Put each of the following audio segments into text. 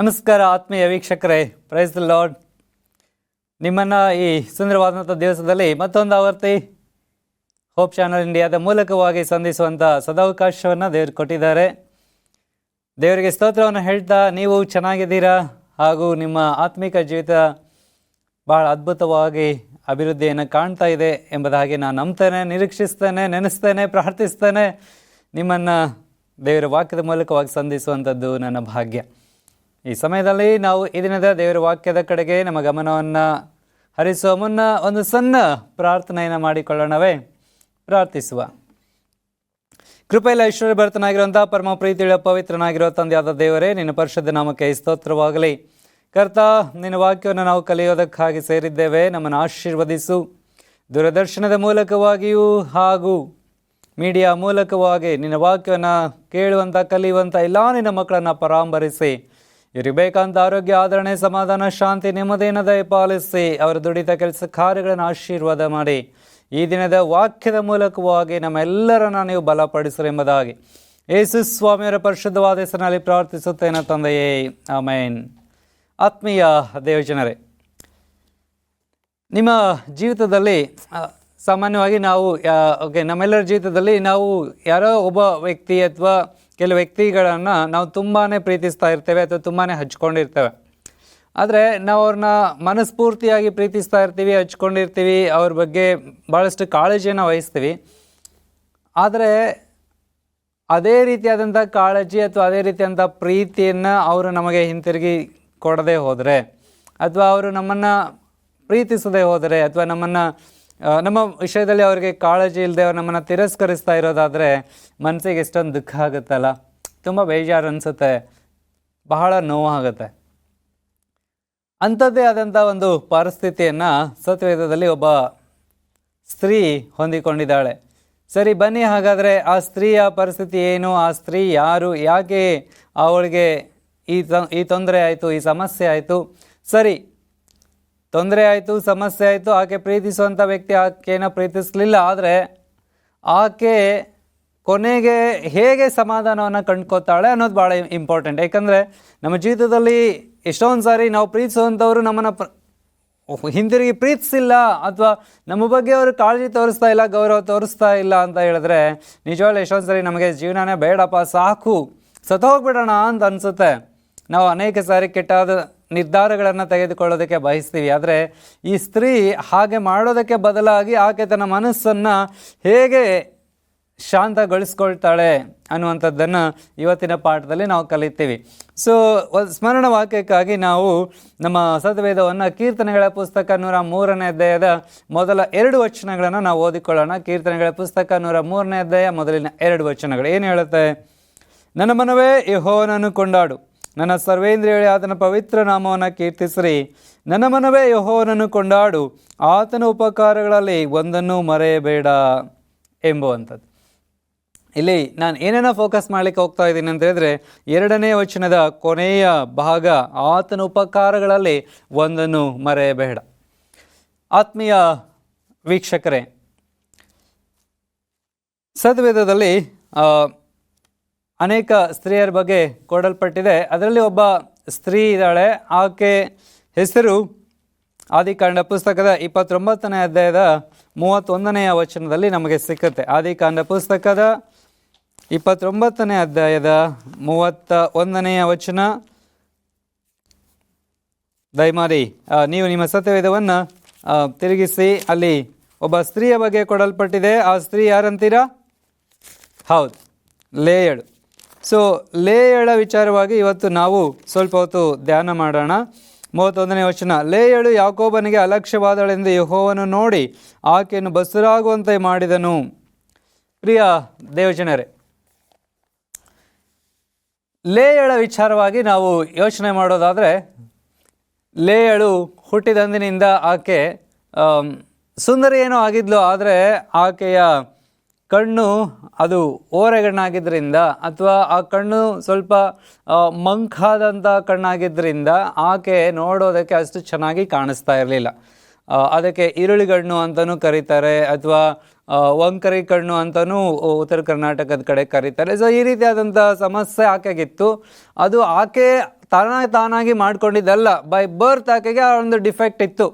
ನಮಸ್ಕಾರ ಆತ್ಮೀಯ ವೀಕ್ಷಕರೇ, ಪ್ರೈಸ್ ದಿ ಲಾರ್ಡ್. ನಿಮ್ಮನ್ನು ಈ ಸುಂದರವಾದಂಥ ದಿವಸದಲ್ಲಿ ಮತ್ತೊಂದು ಆವರ್ತಿ ಹೋಪ್ ಚಾನಲ್ ಇಂಡಿಯಾದ ಮೂಲಕವಾಗಿ ಸಂಧಿಸುವಂಥ ಸದಾವಕಾಶವನ್ನು ದೇವರು ಕೊಟ್ಟಿದ್ದಾರೆ. ದೇವರಿಗೆ ಸ್ತೋತ್ರವನ್ನು ಹೇಳ್ತಾ, ನೀವು ಚೆನ್ನಾಗಿದ್ದೀರಾ ಹಾಗೂ ನಿಮ್ಮ ಆತ್ಮಿಕ ಜೀವಿತ ಭಾಳ ಅದ್ಭುತವಾಗಿ ಅಭಿವೃದ್ಧಿಯನ್ನು ಕಾಣ್ತಾ ಇದೆ ಎಂಬುದಾಗಿ ನಾನು ನಂಬ್ತೇನೆ, ನಿರೀಕ್ಷಿಸ್ತೇನೆ, ನೆನೆಸ್ತೇನೆ, ಪ್ರಾರ್ಥಿಸ್ತೇನೆ. ನಿಮ್ಮನ್ನು ದೇವರ ವಾಕ್ಯದ ಮೂಲಕವಾಗಿ ಸಂಧಿಸುವಂಥದ್ದು ನನ್ನ ಭಾಗ್ಯ. ಈ ಸಮಯದಲ್ಲಿ ನಾವು ಈ ದಿನದ ದೇವರ ವಾಕ್ಯದ ಕಡೆಗೆ ನಮ್ಮ ಗಮನವನ್ನು ಹರಿಸುವ ಮುನ್ನ ಒಂದು ಸಣ್ಣ ಪ್ರಾರ್ಥನೆಯನ್ನು ಮಾಡಿಕೊಳ್ಳೋಣವೇ. ಪ್ರಾರ್ಥಿಸುವ. ಕೃಪೆಯಲ್ಲಿ ಐಶ್ವರ್ಯ ಭರ್ತನಾಗಿರುವಂಥ ಪರಮ ಪ್ರೀತಿಯ ಪವಿತ್ರನಾಗಿರೋ ತಂದೆಯಾದ ದೇವರೇ, ನಿನ್ನ ಪರಿಶುದ್ಧ ನಾಮಕ್ಕೆ ಸ್ತೋತ್ರವಾಗಲಿ. ಕರ್ತ, ನಿನ್ನ ವಾಕ್ಯವನ್ನು ನಾವು ಕಲಿಯೋದಕ್ಕಾಗಿ ಸೇರಿದ್ದೇವೆ. ನಮ್ಮನ್ನು ಆಶೀರ್ವದಿಸು. ದೂರದರ್ಶನದ ಮೂಲಕವಾಗಿಯೂ ಹಾಗೂ ಮೀಡಿಯಾ ಮೂಲಕವಾಗಿ ನಿನ್ನ ವಾಕ್ಯವನ್ನು ಕೇಳುವಂಥ, ಕಲಿಯುವಂಥ ಎಲ್ಲ ನಿನ್ನ ಮಕ್ಕಳನ್ನು ಪರಾಂಬರಿಸಿ, ಇವರಿಗೆ ಬೇಕಂತ ಆರೋಗ್ಯ, ಆದರಣೆ, ಸಮಾಧಾನ, ಶಾಂತಿ, ನೆಮ್ಮದಿಯನ್ನು ದಯಪಾಲಿಸಿ, ಅವರ ದುಡಿತ ಕೆಲಸ ಕಾರ್ಯಗಳನ್ನು ಆಶೀರ್ವಾದ ಮಾಡಿ ಈ ದಿನದ ವಾಕ್ಯದ ಮೂಲಕವಾಗಿ ನಮ್ಮೆಲ್ಲರನ್ನು ನೀವು ಬಲಪಡಿಸರು ಎಂಬುದಾಗಿ ಯೇಸು ಸ್ವಾಮಿಯವರ ಪರಿಶುದ್ಧವಾದ ಹೆಸರಿನಲ್ಲಿ ಪ್ರಾರ್ಥಿಸುತ್ತೇನೆ ತಂದೆಯೇ, ಆಮೇನ್. ಆತ್ಮೀಯ ದೇವಜನರೇ, ನಿಮ್ಮ ಜೀವಿತದಲ್ಲಿ ಸಾಮಾನ್ಯವಾಗಿ ನಾವು ನಮ್ಮೆಲ್ಲರ ಜೀವಿತದಲ್ಲಿ ನಾವು ಯಾರೋ ಒಬ್ಬ ವ್ಯಕ್ತಿ ಅಥವಾ ಕೆಲವು ವ್ಯಕ್ತಿಗಳನ್ನು ನಾವು ತುಂಬಾ ಪ್ರೀತಿಸ್ತಾ ಇರ್ತೇವೆ ಅಥವಾ ತುಂಬಾ ಹಚ್ಕೊಂಡಿರ್ತೇವೆ. ಆದರೆ ನಾವು ಅವ್ರನ್ನ ಮನಸ್ಫೂರ್ತಿಯಾಗಿ ಪ್ರೀತಿಸ್ತಾ ಇರ್ತೀವಿ, ಹಚ್ಕೊಂಡಿರ್ತೀವಿ, ಅವ್ರ ಬಗ್ಗೆ ಭಾಳಷ್ಟು ಕಾಳಜಿಯನ್ನು ವಹಿಸ್ತೀವಿ. ಆದರೆ ಅದೇ ರೀತಿಯಾದಂಥ ಕಾಳಜಿ ಅಥವಾ ಅದೇ ರೀತಿಯಾದಂಥ ಪ್ರೀತಿಯನ್ನು ಅವರು ನಮಗೆ ಹಿಂತಿರುಗಿ ಕೊಡದೇ ಹೋದರೆ, ಅಥವಾ ಅವರು ನಮ್ಮನ್ನು ಪ್ರೀತಿಸದೇ ಹೋದರೆ, ಅಥವಾ ನಮ್ಮ ವಿಷಯದಲ್ಲಿ ಅವರಿಗೆ ಕಾಳಜಿ ಇಲ್ಲದೆ ಅವ್ರು ನಮ್ಮನ್ನು ತಿರಸ್ಕರಿಸ್ತಾ ಇರೋದಾದರೆ ಮನಸ್ಸಿಗೆ ಎಷ್ಟೊಂದು ದುಃಖ ಆಗುತ್ತಲ್ಲ, ತುಂಬ ಬೇಜಾರು ಅನಿಸುತ್ತೆ, ಬಹಳ ನೋವಾಗುತ್ತೆ. ಅಂಥದ್ದೇ ಆದಂಥ ಒಂದು ಪರಿಸ್ಥಿತಿಯನ್ನು ಸತ್ಯವೇದದಲ್ಲಿ ಒಬ್ಬ ಸ್ತ್ರೀ ಹೊಂದಿಕೊಂಡಿದ್ದಾಳೆ. ಸರಿ, ಬನ್ನಿ ಹಾಗಾದರೆ ಆ ಸ್ತ್ರೀಯ ಪರಿಸ್ಥಿತಿ ಏನು, ಆ ಸ್ತ್ರೀ ಯಾರು, ಯಾಕೆ ಅವಳಿಗೆ ಈ ತೊಂದರೆ ಆಯಿತು, ಈ ಸಮಸ್ಯೆ ಆಯಿತು. ಸರಿ, ತೊಂದರೆ ಆಯಿತು, ಸಮಸ್ಯೆ ಆಯಿತು, ಆಕೆ ಪ್ರೀತಿಸುವಂಥ ವ್ಯಕ್ತಿ ಆಕೆಯನ್ನು ಪ್ರೀತಿಸಲಿಲ್ಲ. ಆದರೆ ಆಕೆ ಕೊನೆಗೆ ಹೇಗೆ ಸಮಾಧಾನವನ್ನು ಕಂಡ್ಕೋತಾಳೆ ಅನ್ನೋದು ಭಾಳ ಇಂಪಾರ್ಟೆಂಟ್. ಯಾಕಂದರೆ ನಮ್ಮ ಜೀವಿತದಲ್ಲಿ ಎಷ್ಟೊಂದು ಸಾರಿ ನಾವು ಪ್ರೀತಿಸುವಂಥವ್ರು ನಮ್ಮನ್ನು ಹಿಂದಿರುಗಿ ಪ್ರೀತಿಸಿಲ್ಲ, ಅಥವಾ ನಮ್ಮ ಬಗ್ಗೆ ಅವರು ಕಾಳಜಿ ತೋರಿಸ್ತಾ ಇಲ್ಲ, ಗೌರವ ತೋರಿಸ್ತಾ ಇಲ್ಲ ಅಂತ ಹೇಳಿದ್ರೆ ನಿಜವಾಗ್ಲೂ ಎಷ್ಟೊಂದು ಸಾರಿ ನಮಗೆ ಜೀವನನೇ ಬೇಡಪ್ಪ, ಸಾಕು, ಸತ್ತೋಗ್ಬಿಡೋಣ ಅಂತ ಅನಿಸುತ್ತೆ. ನಾವು ಅನೇಕ ಸಾರಿ ಕೆಟ್ಟಾದ ನಿರ್ಧಾರಗಳನ್ನು ತೆಗೆದುಕೊಳ್ಳೋದಕ್ಕೆ ಬಯಸ್ತೀವಿ. ಆದರೆ ಈ ಸ್ತ್ರೀ ಹಾಗೆ ಮಾಡೋದಕ್ಕೆ ಬದಲಾಗಿ ಆಕೆ ತನ್ನ ಮನಸ್ಸನ್ನು ಹೇಗೆ ಶಾಂತಗೊಳಿಸ್ಕೊಳ್ತಾಳೆ ಅನ್ನುವಂಥದ್ದನ್ನು ಇವತ್ತಿನ ಪಾಠದಲ್ಲಿ ನಾವು ಕಲಿತೀವಿ. ಸೊ ಸ್ಮರಣ ವಾಕ್ಯಕ್ಕಾಗಿ ನಾವು ನಮ್ಮ ಸತ್ಯವೇದವನ್ನು ಕೀರ್ತನೆಗಳ ಪುಸ್ತಕ 103ನೇ ಅಧ್ಯಾಯದ ಮೊದಲ 2 ವಚನಗಳನ್ನು ನಾವು ಓದಿಕೊಳ್ಳೋಣ. ಕೀರ್ತನೆಗಳ ಪುಸ್ತಕ 103ನೇ ಅಧ್ಯಾಯ ಮೊದಲಿನ 2 ವಚನಗಳು ಏನು ಹೇಳುತ್ತೆ? ನನ್ನ ಮನವೇ ಯೆಹೋವನನ್ನು ಕೊಂಡಾಡು, ನನ್ನ ಸರ್ವೇಂದ್ರಿಯಗಳೇ ಆತನ ಪವಿತ್ರ ನಾಮವನ್ನು ಕೀರ್ತಿಸಿರಿ. ನನ್ನ ಮನವೇ ಯೆಹೋವನನ್ನು ಕೊಂಡಾಡು, ಆತನ ಉಪಕಾರಗಳಲ್ಲಿ ಒಂದನ್ನು ಮರೆಯಬೇಡ ಎಂಬುವಂಥದ್ದು. ಇಲ್ಲಿ ನಾನು ಏನೇನೋ ಫೋಕಸ್ ಮಾಡಲಿಕ್ಕೆ ಹೋಗ್ತಾ ಇದ್ದೀನಿ ಅಂತ ಹೇಳಿದ್ರೆ, 2ನೇ ವಚನದ ಕೊನೆಯ ಭಾಗ, ಆತನ ಉಪಕಾರಗಳಲ್ಲಿ ಒಂದನ್ನು ಮರೆಯಬೇಡ. ಆತ್ಮೀಯ ವೀಕ್ಷಕರೇ, ಸತ್ಯವೇದದಲ್ಲಿ ಅನೇಕ ಸ್ತ್ರೀಯರ ಬಗ್ಗೆ ಕೊಡಲ್ಪಟ್ಟಿದೆ. ಅದರಲ್ಲಿ ಒಬ್ಬ ಸ್ತ್ರೀ ಇದ್ದಾಳೆ. ಆಕೆ ಹೆಸರು ಆದಿಕಾಂಡ ಪುಸ್ತಕದ 29ನೇ ಅಧ್ಯಾಯದ 31ನೇ ವಚನದಲ್ಲಿ ನಮಗೆ ಸಿಕ್ಕುತ್ತೆ. ಆದಿಕಾಂಡ ಪುಸ್ತಕದ 29ನೇ ಅಧ್ಯಾಯದ 31ನೇ ವಚನ. ದಯಮಾಡಿ ನೀವು ನಿಮ್ಮ ಸತ್ಯವೇದವನ್ನು ತಿರುಗಿಸಿ, ಅಲ್ಲಿ ಒಬ್ಬ ಸ್ತ್ರೀಯ ಬಗ್ಗೆ ಕೊಡಲ್ಪಟ್ಟಿದೆ. ಆ ಸ್ತ್ರೀ ಯಾರಂತೀರಾ? ಹೌದು, ಲೇಯಳು. ಸೊ ಲೇಯಳ ವಿಚಾರವಾಗಿ ಇವತ್ತು ನಾವು ಸ್ವಲ್ಪ ಹೊತ್ತು ಧ್ಯಾನ ಮಾಡೋಣ. 31ನೇ ವಚನ. ಲೇಯಳು ಯಾಕೋಬನಿಗೆ ಅಲಕ್ಷ್ಯವಾದಳೆಂದು ಯೆಹೋವನು ನೋಡಿ ಆಕೆಯನ್ನು ಬಸುರಾಗುವಂತೆ ಮಾಡಿದನು. ಪ್ರಿಯ ದೇವಜನರೇ, ಲೇಯಳ ವಿಚಾರವಾಗಿ ನಾವು ಯೋಚನೆ ಮಾಡೋದಾದರೆ, ಲೇಯಳು ಹುಟ್ಟಿದಂದಿನಿಂದ ಆಕೆ ಸುಂದರಿ ಏನೋ ಆಗಿದ್ಲು. ಆದರೆ ಆಕೆಯ ಕಣ್ಣು ಅದು ಓರೆಗಣ್ಣಾಗಿದ್ದರಿಂದ, ಅಥವಾ ಆ ಕಣ್ಣು ಸ್ವಲ್ಪ ಮಂಕಾದಂಥ ಕಣ್ಣಾಗಿದ್ದರಿಂದ ಆಕೆ ನೋಡೋದಕ್ಕೆ ಅಷ್ಟು ಚೆನ್ನಾಗಿ ಕಾಣಿಸ್ತಾ ಇರಲಿಲ್ಲ. ಅದಕ್ಕೆ ಈರುಳ್ಳಿಗಣ್ಣು ಅಂತಲೂ ಕರೀತಾರೆ, ಅಥವಾ ವಂಕರಿ ಕಣ್ಣು ಅಂತಲೂ ಉತ್ತರ ಕರ್ನಾಟಕದ ಕಡೆ ಕರೀತಾರೆ. ಸೊ ಈ ರೀತಿಯಾದಂಥ ಸಮಸ್ಯೆ ಆಕೆಗಿತ್ತು. ಅದು ಆಕೆ ತಾನಾಗಿ ಮಾಡ್ಕೊಂಡಿದ್ದಲ್ಲ, ಬೈ ಬರ್ತ್ ಆಕೆಗೆ ಆ ಒಂದು ಡಿಫೆಕ್ಟ್ ಇತ್ತು.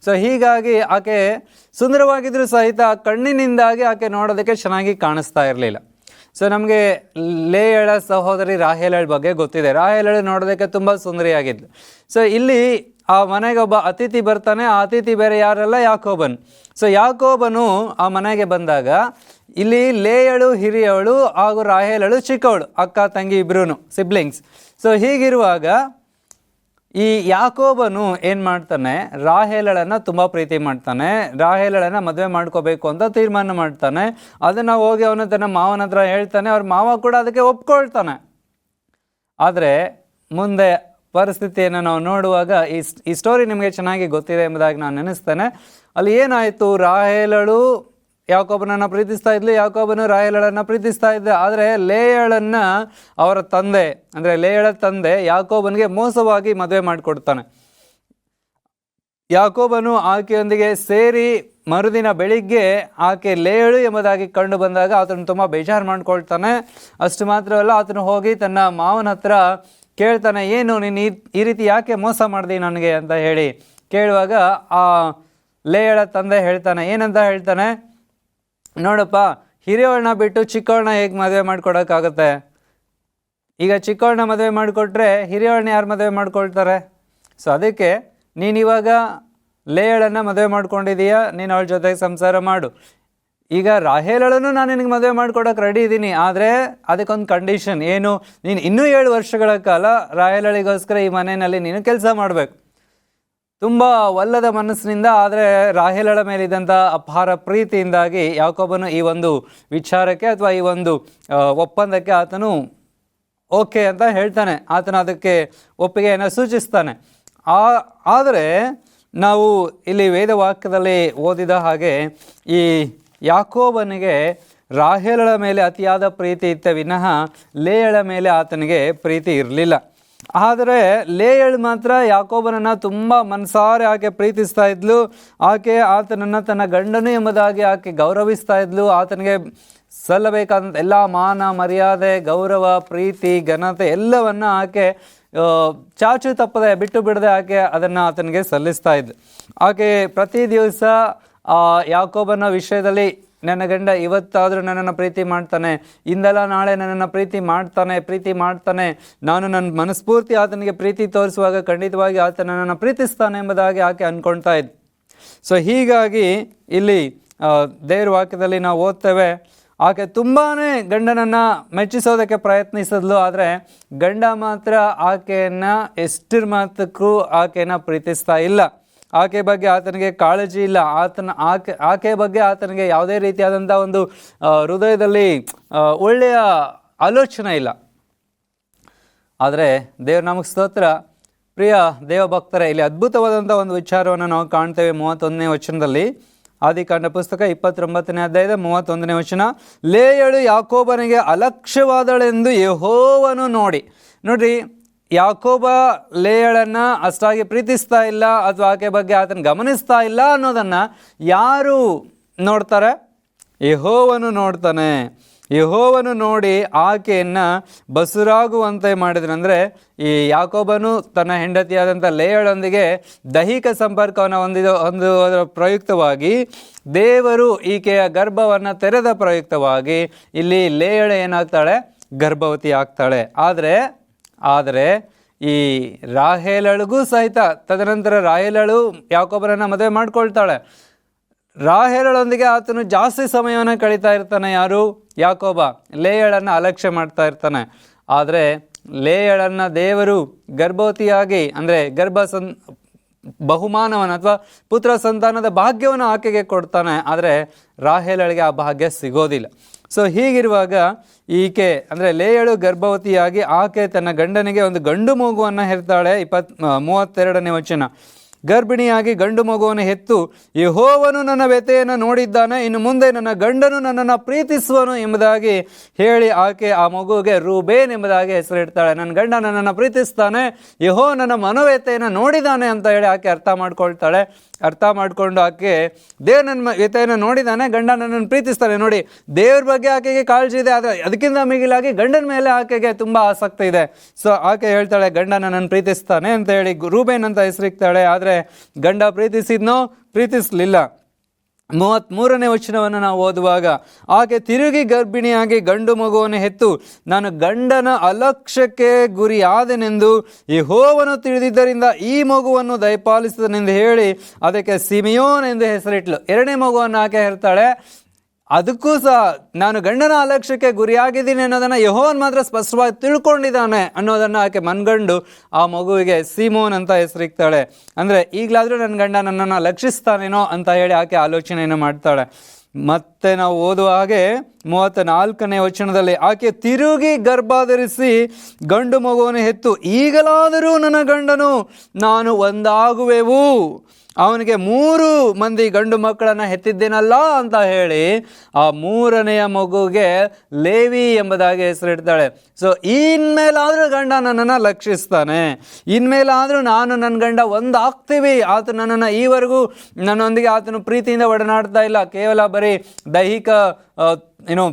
ಸೊ ಹೀಗಾಗಿ ಆಕೆ ಸುಂದರವಾಗಿದ್ದರೂ ಸಹಿತ ಕಣ್ಣಿನಿಂದಾಗಿ ಆಕೆ ನೋಡೋದಕ್ಕೆ ಚೆನ್ನಾಗಿ ಕಾಣಿಸ್ತಾ ಇರಲಿಲ್ಲ. ಸೊ ನಮಗೆ ಲೇಯಳ ಸಹೋದರಿ ರಾಹೇಲಳ ಬಗ್ಗೆ ಗೊತ್ತಿದೆ. ರಾಹೇಲಳು ನೋಡೋದಕ್ಕೆ ತುಂಬ ಸುಂದರಿಯಾಗಿದ್ಲು. ಸೊ ಇಲ್ಲಿ ಆ ಮನೆಗೆ ಒಬ್ಬ ಅತಿಥಿ ಬರ್ತಾನೆ. ಆ ಅತಿಥಿ ಬೇರೆ ಯಾರಲ್ಲ, ಯಾಕೋಬನು. ಸೊ ಯಾಕೋಬನು ಆ ಮನೆಗೆ ಬಂದಾಗ ಇಲ್ಲಿ ಲೇಯಳು ಹಿರಿಯವಳು ಹಾಗೂ ರಾಹೇಲಳು ಚಿಕ್ಕವಳು, ಅಕ್ಕ ತಂಗಿ ಇಬ್ರು ಸಿಬ್ಲಿಂಗ್ಸ್. ಸೊ ಹೀಗಿರುವಾಗ ಈ ಯಾಕೋಬನು ಏನು ಮಾಡ್ತಾನೆ, ರಾಹೇಲಳನ್ನು ತುಂಬ ಪ್ರೀತಿ ಮಾಡ್ತಾನೆ. ರಾಹೇಲಳನ್ನು ಮದುವೆ ಮಾಡ್ಕೋಬೇಕು ಅಂತ ತೀರ್ಮಾನ ಮಾಡ್ತಾನೆ. ಅದನ್ನು ಹೋಗಿ ಅವನು ತನ್ನ ಮಾವನ ಹತ್ರ ಹೇಳ್ತಾನೆ. ಅವ್ರ ಮಾವ ಕೂಡ ಅದಕ್ಕೆ ಒಪ್ಕೊಳ್ತಾನೆ. ಆದರೆ ಮುಂದೆ ಪರಿಸ್ಥಿತಿಯನ್ನು ನಾವು ನೋಡುವಾಗ ಈ ಸ್ಟೋರಿ ನಿಮಗೆ ಚೆನ್ನಾಗಿ ಗೊತ್ತಿದೆ ಎಂಬುದಾಗಿ ನಾನು ನೆನೆಸ್ತೇನೆ. ಅಲ್ಲಿ ಏನಾಯಿತು, ರಾಹೇಲಳು ಯಾಕೋಬನನ್ನು ಪ್ರೀತಿಸ್ತಾ ಇದ್ಲು, ಯಾಕೋಬನು ರಾಹೇಲಳನ್ನು ಪ್ರೀತಿಸ್ತಾ ಇದ್ದ. ಆದರೆ ಲೇಯಳನ್ನು ಅವರ ತಂದೆ, ಅಂದರೆ ಲೇಯಳ ತಂದೆ ಯಾಕೋಬನಿಗೆ ಮೋಸವಾಗಿ ಮದುವೆ ಮಾಡಿಕೊಡ್ತಾನೆ. ಯಾಕೋಬನು ಆಕೆಯೊಂದಿಗೆ ಸೇರಿ ಮರುದಿನ ಬೆಳಿಗ್ಗೆ ಆಕೆ ಲೇಯಳು ಎಂಬುದಾಗಿ ಕಂಡು ಬಂದಾಗ ಆತನು ತುಂಬ ಬೇಜಾರು ಮಾಡ್ಕೊಳ್ತಾನೆ. ಅಷ್ಟು ಮಾತ್ರವಲ್ಲ, ಆತನು ಹೋಗಿ ತನ್ನ ಮಾವನ ಹತ್ರ ಕೇಳ್ತಾನೆ, ಏನು ನೀನು ಈ ರೀತಿ ಯಾಕೆ ಮೋಸ ಮಾಡ್ದಿ ನನಗೆ ಅಂತ ಹೇಳಿ ಕೇಳುವಾಗ ಆ ಲೇಯಳ ತಂದೆ ಹೇಳ್ತಾನೆ, ಏನಂತ ಹೇಳ್ತಾನೆ, ನೋಡಪ್ಪ, ಹಿರಿಯವಳನ್ನ ಬಿಟ್ಟು ಚಿಕ್ಕವಳನ್ನ ಹೇಗೆ ಮದುವೆ ಮಾಡ್ಕೊಡೋಕ್ಕಾಗುತ್ತೆ? ಈಗ ಚಿಕ್ಕವಳನ್ನ ಮದುವೆ ಮಾಡಿಕೊಟ್ರೆ ಹಿರಿಯವಳನ್ನ ಯಾರು ಮದುವೆ ಮಾಡ್ಕೊಳ್ತಾರೆ? ಸೊ ಅದಕ್ಕೆ ನೀನಿವಾಗ ಲೇಯಳನ್ನು ಮದುವೆ ಮಾಡ್ಕೊಂಡಿದೀಯಾ, ನೀನು ಅವಳ ಜೊತೆಗೆ ಸಂಸಾರ ಮಾಡು. ಈಗ ರಾಹೇಲಳನ್ನು ನಾನು ನಿನಗೆ ಮದುವೆ ಮಾಡ್ಕೊಡೋಕೆ ರೆಡಿ ಇದ್ದೀನಿ, ಆದರೆ ಅದಕ್ಕೊಂದು ಕಂಡೀಷನ್. ಏನು, ನೀನು ಇನ್ನೂ 7 ವರ್ಷಗಳ ಕಾಲ ರಾಹೇಲಳಿಗೋಸ್ಕರ ಈ ಮನೆಯಲ್ಲಿ ನೀನು ಕೆಲಸ ಮಾಡಬೇಕು. ತುಂಬ ಒಲ್ಲದ ಮನಸ್ಸಿನಿಂದ, ಆದರೆ ರಾಹೇಲಳ ಮೇಲಿದ್ದಂಥ ಅಪಾರ ಪ್ರೀತಿಯಿಂದಾಗಿ ಯಾಕೋಬನು ಈ ಒಂದು ವಿಚಾರಕ್ಕೆ ಅಥವಾ ಈ ಒಂದು ಒಪ್ಪಂದಕ್ಕೆ ಆತನು ಓಕೆ ಅಂತ ಹೇಳ್ತಾನೆ. ಆತನು ಅದಕ್ಕೆ ಒಪ್ಪಿಗೆಯನ್ನು ಸೂಚಿಸ್ತಾನೆ. ಆದರೆ ನಾವು ಇಲ್ಲಿ ವೇದವಾಕ್ಯದಲ್ಲಿ ಓದಿದ ಹಾಗೆ ಈ ಯಾಕೋಬನಿಗೆ ರಾಹೇಲಳ ಮೇಲೆ ಅತಿಯಾದ ಪ್ರೀತಿ ಇತ್ತ ವಿನಃ ಲೇಯಳ ಮೇಲೆ ಆತನಿಗೆ ಪ್ರೀತಿ ಇರಲಿಲ್ಲ. ಆದರೆ ಲೇಯಳು ಮಾತ್ರ ಯಾಕೋಬನನ್ನು ತುಂಬ ಮನಸಾರೆ ಆಕೆ ಪ್ರೀತಿಸ್ತಾ ಇದ್ಲು. ಆತನನ್ನು ತನ್ನ ಗಂಡನು ಎಂಬುದಾಗಿ ಆಕೆ ಗೌರವಿಸ್ತಾ ಇದ್ಲು. ಆತನಿಗೆ ಸಲ್ಲಬೇಕಾದಂಥ ಎಲ್ಲ ಮಾನ ಮರ್ಯಾದೆ, ಗೌರವ, ಪ್ರೀತಿ, ಘನತೆ ಎಲ್ಲವನ್ನು ಆಕೆ ಚಾಚು ತಪ್ಪದೆ ಬಿಟ್ಟು ಬಿಡದೆ ಆಕೆ ಅದನ್ನು ಆತನಿಗೆ ಸಲ್ಲಿಸ್ತಾ ಇದ್ಲು. ಆಕೆ ಪ್ರತಿ ದಿವಸ ಯಾಕೋಬನ ವಿಷಯದಲ್ಲಿ, ನನ್ನ ಗಂಡ ಇವತ್ತಾದರೂ ನನ್ನನ್ನು ಪ್ರೀತಿ ಮಾಡ್ತಾನೆ, ಇಂದಲ್ಲ ನಾಳೆ ನನ್ನನ್ನು ಪ್ರೀತಿ ಮಾಡ್ತಾನೆ, ನಾನು ನನ್ನ ಮನಸ್ಫೂರ್ತಿ ಆತನಿಗೆ ಪ್ರೀತಿ ತೋರಿಸುವಾಗ ಖಂಡಿತವಾಗಿ ಆತ ನನ್ನನ್ನು ಪ್ರೀತಿಸ್ತಾನೆ ಎಂಬುದಾಗಿ ಆಕೆ ಅಂದ್ಕೊಳ್ತಾ ಇದ್ದ. ಸೊ ಹೀಗಾಗಿ ಇಲ್ಲಿ ದೇವ್ರ ವಾಕ್ಯದಲ್ಲಿ ನಾವು ಓದ್ತೇವೆ, ಆಕೆ ತುಂಬಾ ಗಂಡನನ್ನು ಮೆಚ್ಚಿಸೋದಕ್ಕೆ ಪ್ರಯತ್ನಿಸಿದ್ಲು. ಆದರೆ ಗಂಡ ಮಾತ್ರ ಆಕೆಯನ್ನು ಎಷ್ಟರ ಮಾತ್ರಕ್ಕೂ ಆಕೆಯನ್ನು ಪ್ರೀತಿಸ್ತಾ ಇಲ್ಲ. ಆಕೆ ಬಗ್ಗೆ ಆತನಿಗೆ ಕಾಳಜಿ ಇಲ್ಲ. ಆಕೆ ಬಗ್ಗೆ ಆತನಿಗೆ ಯಾವುದೇ ರೀತಿಯಾದಂಥ ಒಂದು ಹೃದಯದಲ್ಲಿ ಒಳ್ಳೆಯ ಆಲೋಚನೆ ಇಲ್ಲ. ಆದರೆ ದೇವ್ರ ನಮಗೆ ಸ್ತೋತ್ರ. ಪ್ರಿಯ ದೇವಭಕ್ತರೇ, ಇಲ್ಲಿ ಅದ್ಭುತವಾದಂಥ ಒಂದು ವಿಚಾರವನ್ನು ನಾವು ಕಾಣ್ತೇವೆ 31ನೇ ವಚನದಲ್ಲಿ. ಆದಿಕಾಂಡ ಪುಸ್ತಕ 29ನೇ ಅಧ್ಯಾಯದ 31ನೇ ವಚನ. ಲೇಯಳು ಯಾಕೋಬನಿಗೆ ಅಲಕ್ಷ್ಯವಾದಳೆಂದು ಯೆಹೋವನು ನೋಡ್ರಿ, ಯಾಕೋಬ ಲೇಯಳನ್ನು ಅಷ್ಟಾಗಿ ಪ್ರೀತಿಸ್ತಾ ಇಲ್ಲ ಅಥವಾ ಆಕೆ ಬಗ್ಗೆ ಆತನ ಗಮನಿಸ್ತಾ ಇಲ್ಲ ಅನ್ನೋದನ್ನು ಯಾರು ನೋಡ್ತಾರೆ? ಯೆಹೋವನು ನೋಡ್ತಾನೆ. ಯೆಹೋವನು ನೋಡಿ ಆಕೆಯನ್ನು ಬಸುರಾಗುವಂತೆ ಮಾಡಿದ್ರು. ಅಂದರೆ ಈ ಯಾಕೋಬನು ತನ್ನ ಹೆಂಡತಿಯಾದಂಥ ಲೇಯಳೊಂದಿಗೆ ದೈಹಿಕ ಸಂಪರ್ಕವನ್ನು ಹೊಂದುವುದರ ಪ್ರಯುಕ್ತವಾಗಿ ದೇವರು ಈಕೆಯ ಗರ್ಭವನ್ನು ತೆರೆದ ಪ್ರಯುಕ್ತವಾಗಿ ಇಲ್ಲಿ ಲೇಯಳು ಏನಾಗ್ತಾಳೆ? ಗರ್ಭವತಿ ಆಗ್ತಾಳೆ. ಆದರೆ ಈ ರಾಹೇಲಳಿಗೂ ಸಹಿತ ತದನಂತರ ರಾಹೇಲಳು ಯಾಕೋಬನನ್ನು ಮದುವೆ ಮಾಡ್ಕೊಳ್ತಾಳೆ. ರಾಹೇಲಳೊಂದಿಗೆ ಆತನು ಜಾಸ್ತಿ ಸಮಯವನ್ನು ಕಳೀತಾ ಇರ್ತಾನೆ. ಯಾರು? ಯಾಕೋಬ. ಲೇಯಳನ್ನು ಅಲಕ್ಷ್ಯ ಮಾಡ್ತಾ ಇರ್ತಾನೆ. ಆದರೆ ಲೇಯಳನ್ನು ದೇವರು ಗರ್ಭವತಿಯಾಗಿ, ಅಂದರೆ ಬಹುಮಾನವನ್ನು ಅಥವಾ ಪುತ್ರ ಸಂತಾನದ ಭಾಗ್ಯವನ್ನು ಆಕೆಗೆ ಕೊಡ್ತಾನೆ. ಆದರೆ ರಾಹೇಲಳಿಗೆ ಆ ಭಾಗ್ಯ ಸಿಗೋದಿಲ್ಲ. ಸೊ ಹೀಗಿರುವಾಗ ಈಕೆ, ಅಂದರೆ ಲೇಯಳು ಗರ್ಭವತಿಯಾಗಿ ಆಕೆ ತನ್ನ ಗಂಡನಿಗೆ ಒಂದು ಗಂಡು ಮಗುವನ್ನು ಹೆರ್ತಾಳೆ. 32ನೇ ವಚನ. ಗರ್ಭಿಣಿಯಾಗಿ ಗಂಡು ಮಗುವನ್ನು ಹೆತ್ತು, ಯೆಹೋವನು ನನ್ನ ವ್ಯಥೆಯನ್ನು ನೋಡಿದ್ದಾನೆ, ಇನ್ನು ಮುಂದೆ ನನ್ನ ಗಂಡನು ನನ್ನನ್ನು ಪ್ರೀತಿಸುವನು ಎಂಬುದಾಗಿ ಹೇಳಿ ಆಕೆ ಆ ಮಗುವಿಗೆ ರೂಬೇನ್ ಎಂಬುದಾಗಿ ಹೆಸರಿಡ್ತಾಳೆ. ನನ್ನ ಗಂಡ ನನ್ನನ್ನು ಪ್ರೀತಿಸ್ತಾನೆ, ಯೆಹೋವ ನನ್ನ ಮನೋವ್ಯಥೆಯನ್ನು ನೋಡಿದ್ದಾನೆ ಅಂತ ಹೇಳಿ ಆಕೆ ಅರ್ಥ ಮಾಡ್ಕೊಳ್ತಾಳೆ. ಅರ್ಥ ಮಾಡಿಕೊಂಡು ಆಕೆ ದೇವ್ರು ನನ್ನ ವ್ಯತೆಯನ್ನು ನೋಡಿದ್ದಾನೆ, ಗಂಡ ನನ್ನನ್ನು ಪ್ರೀತಿಸ್ತಾನೆ. ನೋಡಿ, ದೇವ್ರ ಬಗ್ಗೆ ಆಕೆಗೆ ಕಾಳಜಿ ಇದೆ, ಆದರೆ ಅದಕ್ಕಿಂತ ಮಿಗಿಲಾಗಿ ಗಂಡನ ಮೇಲೆ ಆಕೆಗೆ ತುಂಬ ಆಸಕ್ತಿ ಇದೆ. ಸೊ ಆಕೆ ಹೇಳ್ತಾಳೆ, ಗಂಡ ನನ್ನನ್ನು ಪ್ರೀತಿಸ್ತಾನೆ ಅಂತ ಹೇಳಿ ರೂಬೇನ್ ಅಂತ ಹೆಸರಿಕ್ತಾಳೆ. ಆದರೆ ಗಂಡ ಪ್ರೀತಿಸಲಿಲ್ಲ. 33ನೇ ವಚನವನ್ನು ನಾವು ಓದುವಾಗ, ಆಕೆ ತಿರುಗಿ ಗರ್ಭಿಣಿಯಾಗಿ ಗಂಡು ಮಗುವನ್ನು ಹೆತ್ತು ನಾನು ಗಂಡನ ಅಲಕ್ಷ್ಯಕ್ಕೆ ಗುರಿಯಾದೆನೆಂದು ಯೆಹೋವನು ತಿಳಿದಿದ್ದರಿಂದ ಈ ಮಗುವನ್ನು ದಯಪಾಲಿಸಿದನೆಂದು ಹೇಳಿ ಅದಕ್ಕೆ ಸಿಮಿಯೋನ್ ಎಂದು ಹೆಸರಿಟ್ಲು. 2ನೇ ಮಗುವನ್ನು ಆಕೆ ಹೇಳ್ತಾಳೆ, ಅದಕ್ಕೂ ಸಹ ನಾನು ಗಂಡನ ಅಲಕ್ಷ್ಯಕ್ಕೆ ಗುರಿಯಾಗಿದ್ದೀನಿ ಅನ್ನೋದನ್ನು ಯೆಹೋವನು ಮಾತ್ರ ಸ್ಪಷ್ಟವಾಗಿ ತಿಳ್ಕೊಂಡಿದ್ದಾನೆ ಅನ್ನೋದನ್ನು ಆಕೆ ಮನ್ಗಂಡು ಆ ಮಗುವಿಗೆ ಸಿಮೋನ್ ಅಂತ ಹೆಸರಿಕ್ತಾಳೆ. ಅಂದರೆ ಈಗಲಾದರೂ ನನ್ನ ಗಂಡ ನನ್ನನ್ನು ಲಕ್ಷಿಸ್ತಾನೇನೋ ಅಂತ ಹೇಳಿ ಆಕೆ ಆಲೋಚನೆಯನ್ನು ಮಾಡ್ತಾಳೆ. ಮತ್ತೆ ನಾವು ಓದುವ ಹಾಗೆ 34ನೇ ವಚನದಲ್ಲಿ, ಆಕೆ ತಿರುಗಿ ಗರ್ಭಧರಿಸಿ ಗಂಡು ಮಗುವನ್ನು ಹೆತ್ತು ಈಗಲಾದರೂ ನನ್ನ ಗಂಡನು ನಾನು ಒಂದಾಗುವೆವು, ಅವನಿಗೆ 3 ಮಂದಿ ಗಂಡು ಮಕ್ಕಳನ್ನು ಹೆತ್ತಿದ್ದೇನಲ್ಲ ಅಂತ ಹೇಳಿ ಆ 3ನೆಯ ಮಗುಗೆ ಲೇವಿ ಎಂಬುದಾಗಿ ಹೆಸರಿಡ್ತಾಳೆ. ಸೊ ಇನ್ಮೇಲಾದರೂ ಗಂಡ ನನ್ನನ್ನು ಲಕ್ಷಿಸ್ತಾನೆ, ಇನ್ಮೇಲಾದರೂ ನಾನು ನನ್ನ ಗಂಡ ಒಂದಾಗ್ತೀವಿ. ಆತ ನನ್ನನ್ನು ಈವರೆಗೂ ನನ್ನೊಂದಿಗೆ ಆತನು ಪ್ರೀತಿಯಿಂದ ಒಡನಾಡ್ತಾ ಇಲ್ಲ, ಕೇವಲ ಬರೀ ದೈಹಿಕ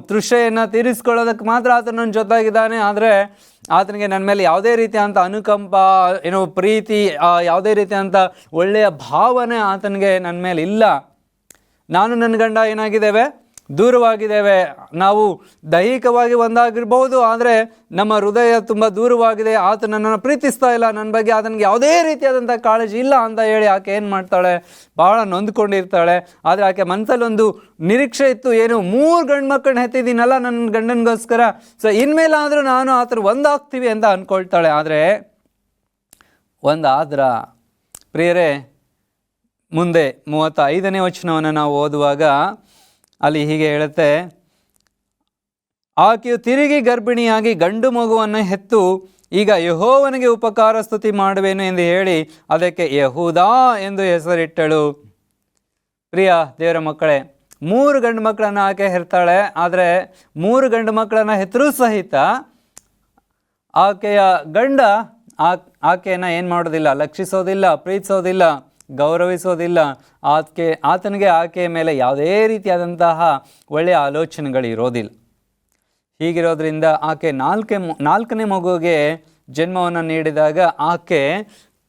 ತೃಷೆಯನ್ನು ತೀರಿಸ್ಕೊಳ್ಳೋದಕ್ಕೆ ಮಾತ್ರ ಆತನು ನನ್ನ ಜೊತೆಗಿದ್ದಾನೆ. ಆದರೆ ಆತನಿಗೆ ನನ್ನ ಮೇಲೆ ಯಾವುದೇ ರೀತಿಯಾದಂಥ ಅನುಕಂಪ, ಪ್ರೀತಿ, ಯಾವುದೇ ರೀತಿಯಾದಂಥ ಒಳ್ಳೆಯ ಭಾವನೆ ಆತನಿಗೆ ನನ್ನ ಮೇಲೆ ಇಲ್ಲ. ನಾನು ನನ್ನ ಗಂಡ ಏನಾಗಿದ್ದೇವೆ, ದೂರವಾಗಿದ್ದೇವೆ. ನಾವು ದೈಹಿಕವಾಗಿ ಒಂದಾಗಿರ್ಬೋದು, ಆದರೆ ನಮ್ಮ ಹೃದಯ ತುಂಬ ದೂರವಾಗಿದೆ. ಆತ ನನ್ನನ್ನು ಪ್ರೀತಿಸ್ತಾ ಇಲ್ಲ, ನನ್ನ ಬಗ್ಗೆ ಆತನಿಗೆ ಯಾವುದೇ ರೀತಿಯಾದಂಥ ಕಾಳಜಿ ಇಲ್ಲ ಅಂತ ಹೇಳಿ ಆಕೆ ಏನು ಮಾಡ್ತಾಳೆ, ಭಾಳ ನೊಂದ್ಕೊಂಡಿರ್ತಾಳೆ. ಆದರೆ ಆಕೆ ಮನಸ್ಸಲ್ಲಿ ಒಂದು ನಿರೀಕ್ಷೆ ಇತ್ತು, ಏನು 3 ಗಂಡು ಮಕ್ಕಳನ್ನ ಹೆತ್ತಿದ್ದೀನಲ್ಲ ನನ್ನ ಗಂಡನಿಗೋಸ್ಕರ, ಸೊ ಇನ್ಮೇಲಾದರೂ ನಾನು ಆತರ ಒಂದಾಗ್ತೀವಿ ಅಂತ ಅಂದ್ಕೊಳ್ತಾಳೆ. ಆದರೆ ಒಂದಾದ್ರ ಪ್ರಿಯರೇ, ಮುಂದೆ 35ನೇ ವಚನವನ್ನು ನಾವು ಓದುವಾಗ ಅಲ್ಲಿ ಹೀಗೆ ಹೇಳುತ್ತೆ, ಆಕೆಯು ತಿರುಗಿ ಗರ್ಭಿಣಿಯಾಗಿ ಗಂಡು ಮಗುವನ್ನು ಹೆತ್ತು ಈಗ ಯೆಹೋವನಿಗೆ ಉಪಕಾರ ಸ್ತುತಿ ಮಾಡುವೆನು ಎಂದು ಹೇಳಿ ಅದಕ್ಕೆ ಯೆಹೂದಾ ಎಂದು ಹೆಸರಿಟ್ಟಳು. ಪ್ರಿಯ ದೇವರ ಮಕ್ಕಳೇ, 3 ಗಂಡು ಮಕ್ಕಳನ್ನು ಆಕೆ ಹೆರ್ತಾಳೆ. ಆದರೆ 3 ಗಂಡು ಮಕ್ಕಳನ್ನು ಹೆತ್ತರೂ ಸಹಿತ ಆಕೆಯ ಗಂಡ ಆಕೆಯನ್ನು ಏನು ಮಾಡೋದಿಲ್ಲ, ಲಕ್ಷಿಸೋದಿಲ್ಲ, ಪ್ರೀತಿಸೋದಿಲ್ಲ, ಗೌರವಿಸೋದಿಲ್ಲ. ಆತನಿಗೆ ಆಕೆಯ ಮೇಲೆ ಯಾವುದೇ ರೀತಿಯಾದಂತಹ ಒಳ್ಳೆಯ ಆಲೋಚನೆಗಳಿರೋದಿಲ್ಲ. ಹೀಗಿರೋದ್ರಿಂದ ಆಕೆ 4ನೇ ಮಗುವಿಗೆ ಜನ್ಮವನ್ನು ನೀಡಿದಾಗ ಆಕೆ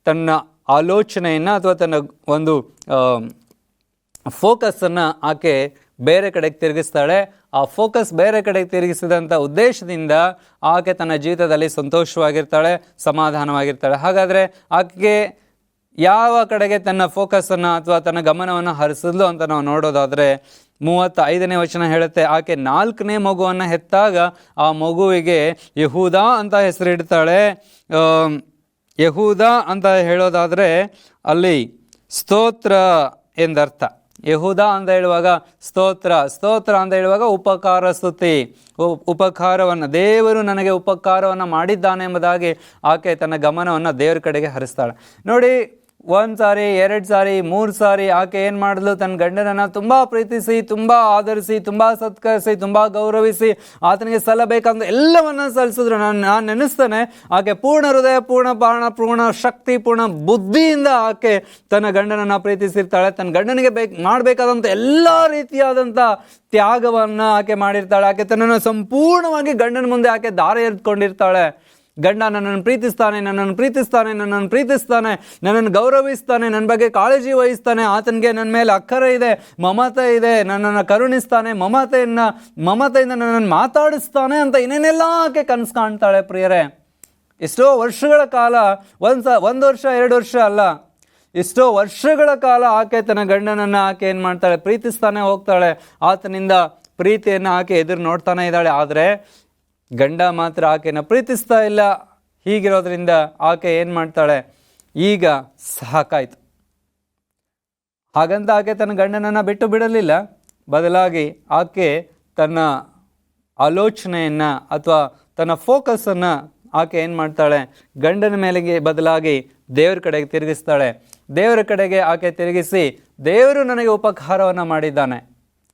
ತನ್ನ ಆಲೋಚನೆಯನ್ನು ಅಥವಾ ತನ್ನ ಒಂದು ಫೋಕಸನ್ನು ಆಕೆ ಬೇರೆ ಕಡೆಗೆ ತಿರುಗಿಸ್ತಾಳೆ. ಆ ಫೋಕಸ್ ಬೇರೆ ಕಡೆಗೆ ತಿರುಗಿಸಿದಂಥ ಉದ್ದೇಶದಿಂದ ಆಕೆ ತನ್ನ ಜೀವಿತದಲ್ಲಿ ಸಂತೋಷವಾಗಿರ್ತಾಳೆ, ಸಮಾಧಾನವಾಗಿರ್ತಾಳೆ. ಹಾಗಾದರೆ ಆಕೆಗೆ ಯಾವ ಕಡೆಗೆ ತನ್ನ ಫೋಕಸನ್ನು ಅಥವಾ ತನ್ನ ಗಮನವನ್ನು ಹರಿಸಿದ್ಲು ಅಂತ ನಾವು ನೋಡೋದಾದರೆ 35ನೇ ವಚನ ಹೇಳುತ್ತೆ, ಆಕೆ 4ನೇ ಮಗುವನ್ನು ಹೆತ್ತಾಗ ಆ ಮಗುವಿಗೆ ಯೆಹೂದಾ ಅಂತ ಹೆಸರಿಡ್ತಾಳೆ. ಯೆಹೂದಾ ಅಂತ ಹೇಳೋದಾದರೆ ಅಲ್ಲಿ ಸ್ತೋತ್ರ ಎಂದರ್ಥ. ಯೆಹೂದಾ ಅಂತ ಹೇಳುವಾಗ ಸ್ತೋತ್ರ ಅಂತ ಹೇಳುವಾಗ ಉಪಕಾರ ಸ್ತುತಿ, ಉಪಕಾರವನ್ನು, ದೇವರು ನನಗೆ ಉಪಕಾರವನ್ನು ಮಾಡಿದ್ದಾನೆ ಎಂಬುದಾಗಿ ಆಕೆ ತನ್ನ ಗಮನವನ್ನು ದೇವರ ಕಡೆಗೆ ಹರಿಸ್ತಾಳೆ. ನೋಡಿ, 1 ಸಾರಿ, 2 ಸಾರಿ, 3 ಸಾರಿ ಆಕೆ ಏನು ಮಾಡಿದ್ಲು, ತನ್ನ ಗಂಡನನ್ನು ತುಂಬ ಪ್ರೀತಿಸಿ, ತುಂಬ ಆದರಿಸಿ, ತುಂಬ ಸತ್ಕರಿಸಿ, ತುಂಬ ಗೌರವಿಸಿ, ಆತನಿಗೆ ಸಲ್ಲಬೇಕಂತ ಎಲ್ಲವನ್ನ ಸಲ್ಲಿಸಿದ್ರು. ನಾನು ನೆನೆಸ್ತೇನೆ, ಆಕೆ ಪೂರ್ಣ ಹೃದಯ, ಪೂರ್ಣ ಪ್ರಾಣ, ಪೂರ್ಣ ಶಕ್ತಿ, ಪೂರ್ಣ ಬುದ್ಧಿಯಿಂದ ಆಕೆ ತನ್ನ ಗಂಡನನ್ನು ಪ್ರೀತಿಸಿರ್ತಾಳೆ. ತನ್ನ ಗಂಡನಿಗೆ ಮಾಡಬೇಕಾದಂಥ ಎಲ್ಲ ರೀತಿಯಾದಂಥ ತ್ಯಾಗವನ್ನು ಆಕೆ ಮಾಡಿರ್ತಾಳೆ. ಆಕೆ ತನ್ನನ್ನು ಸಂಪೂರ್ಣವಾಗಿ ಗಂಡನ ಮುಂದೆ ಆಕೆ ದಾರಿ ಎರೆದುಕೊಂಡಿರ್ತಾಳೆ. ಗಂಡ ನನ್ನನ್ನು ಪ್ರೀತಿಸ್ತಾನೆ, ನನ್ನನ್ನು ಗೌರವಿಸ್ತಾನೆ, ನನ್ನ ಬಗ್ಗೆ ಕಾಳಜಿ ವಹಿಸ್ತಾನೆ, ಆತನಿಗೆ ನನ್ನ ಮೇಲೆ ಅಕ್ಕರೆ ಇದೆ, ಮಮತೆ ಇದೆ, ನನ್ನನ್ನು ಕರುಣಿಸ್ತಾನೆ, ಮಮತೆಯಿಂದ ನನ್ನನ್ನು ಮಾತಾಡಿಸ್ತಾನೆ ಅಂತ ಇನ್ನೇನೆಲ್ಲ ಆಕೆ ಕನಸು ಕಾಣ್ತಾಳೆ. ಪ್ರಿಯರೇ, ಎಷ್ಟೋ ವರ್ಷಗಳ ಕಾಲ, 1 ವರ್ಷ 2 ವರ್ಷ ಅಲ್ಲ, ಎಷ್ಟೋ ವರ್ಷಗಳ ಕಾಲ ಆಕೆ ತನ್ನ ಗಂಡನನ್ನು ಆಕೆ ಏನು ಮಾಡ್ತಾಳೆ, ಪ್ರೀತಿಸ್ತಾನೆ ಹೋಗ್ತಾಳೆ. ಆತನಿಂದ ಪ್ರೀತಿಯನ್ನು ಆಕೆ ಎದುರು ನೋಡ್ತಾನೆ ಇದ್ದಾಳೆ. ಆದರೆ ಗಂಡ ಮಾತ್ರ ಆಕೆನ ಪ್ರೀತಿಸ್ತಾ ಇಲ್ಲ. ಹೀಗಿರೋದ್ರಿಂದ ಆಕೆ ಏನು ಮಾಡ್ತಾಳೆ, ಈಗ ಸಾಕಾಯ್ತು. ಹಾಗಂತ ಆಕೆ ತನ್ನ ಗಂಡನನ್ನು ಬಿಟ್ಟು ಬಿಡಲಿಲ್ಲ. ಬದಲಾಗಿ ಆಕೆ ತನ್ನ ಆಲೋಚನೆಯನ್ನು ಅಥವಾ ತನ್ನ ಫೋಕಸನ್ನು ಆಕೆ ಏನು ಮಾಡ್ತಾಳೆ, ಗಂಡನ ಮೇಲೆಗೆ ಬದಲಾಗಿ ದೇವರ ಕಡೆಗೆ ತಿರುಗಿಸ್ತಾಳೆ. ದೇವರ ಕಡೆಗೆ ಆಕೆ ತಿರುಗಿಸಿ, ದೇವರು ನನಗೆ ಉಪಕಾರವನ್ನು ಮಾಡಿದ್ದಾನೆ,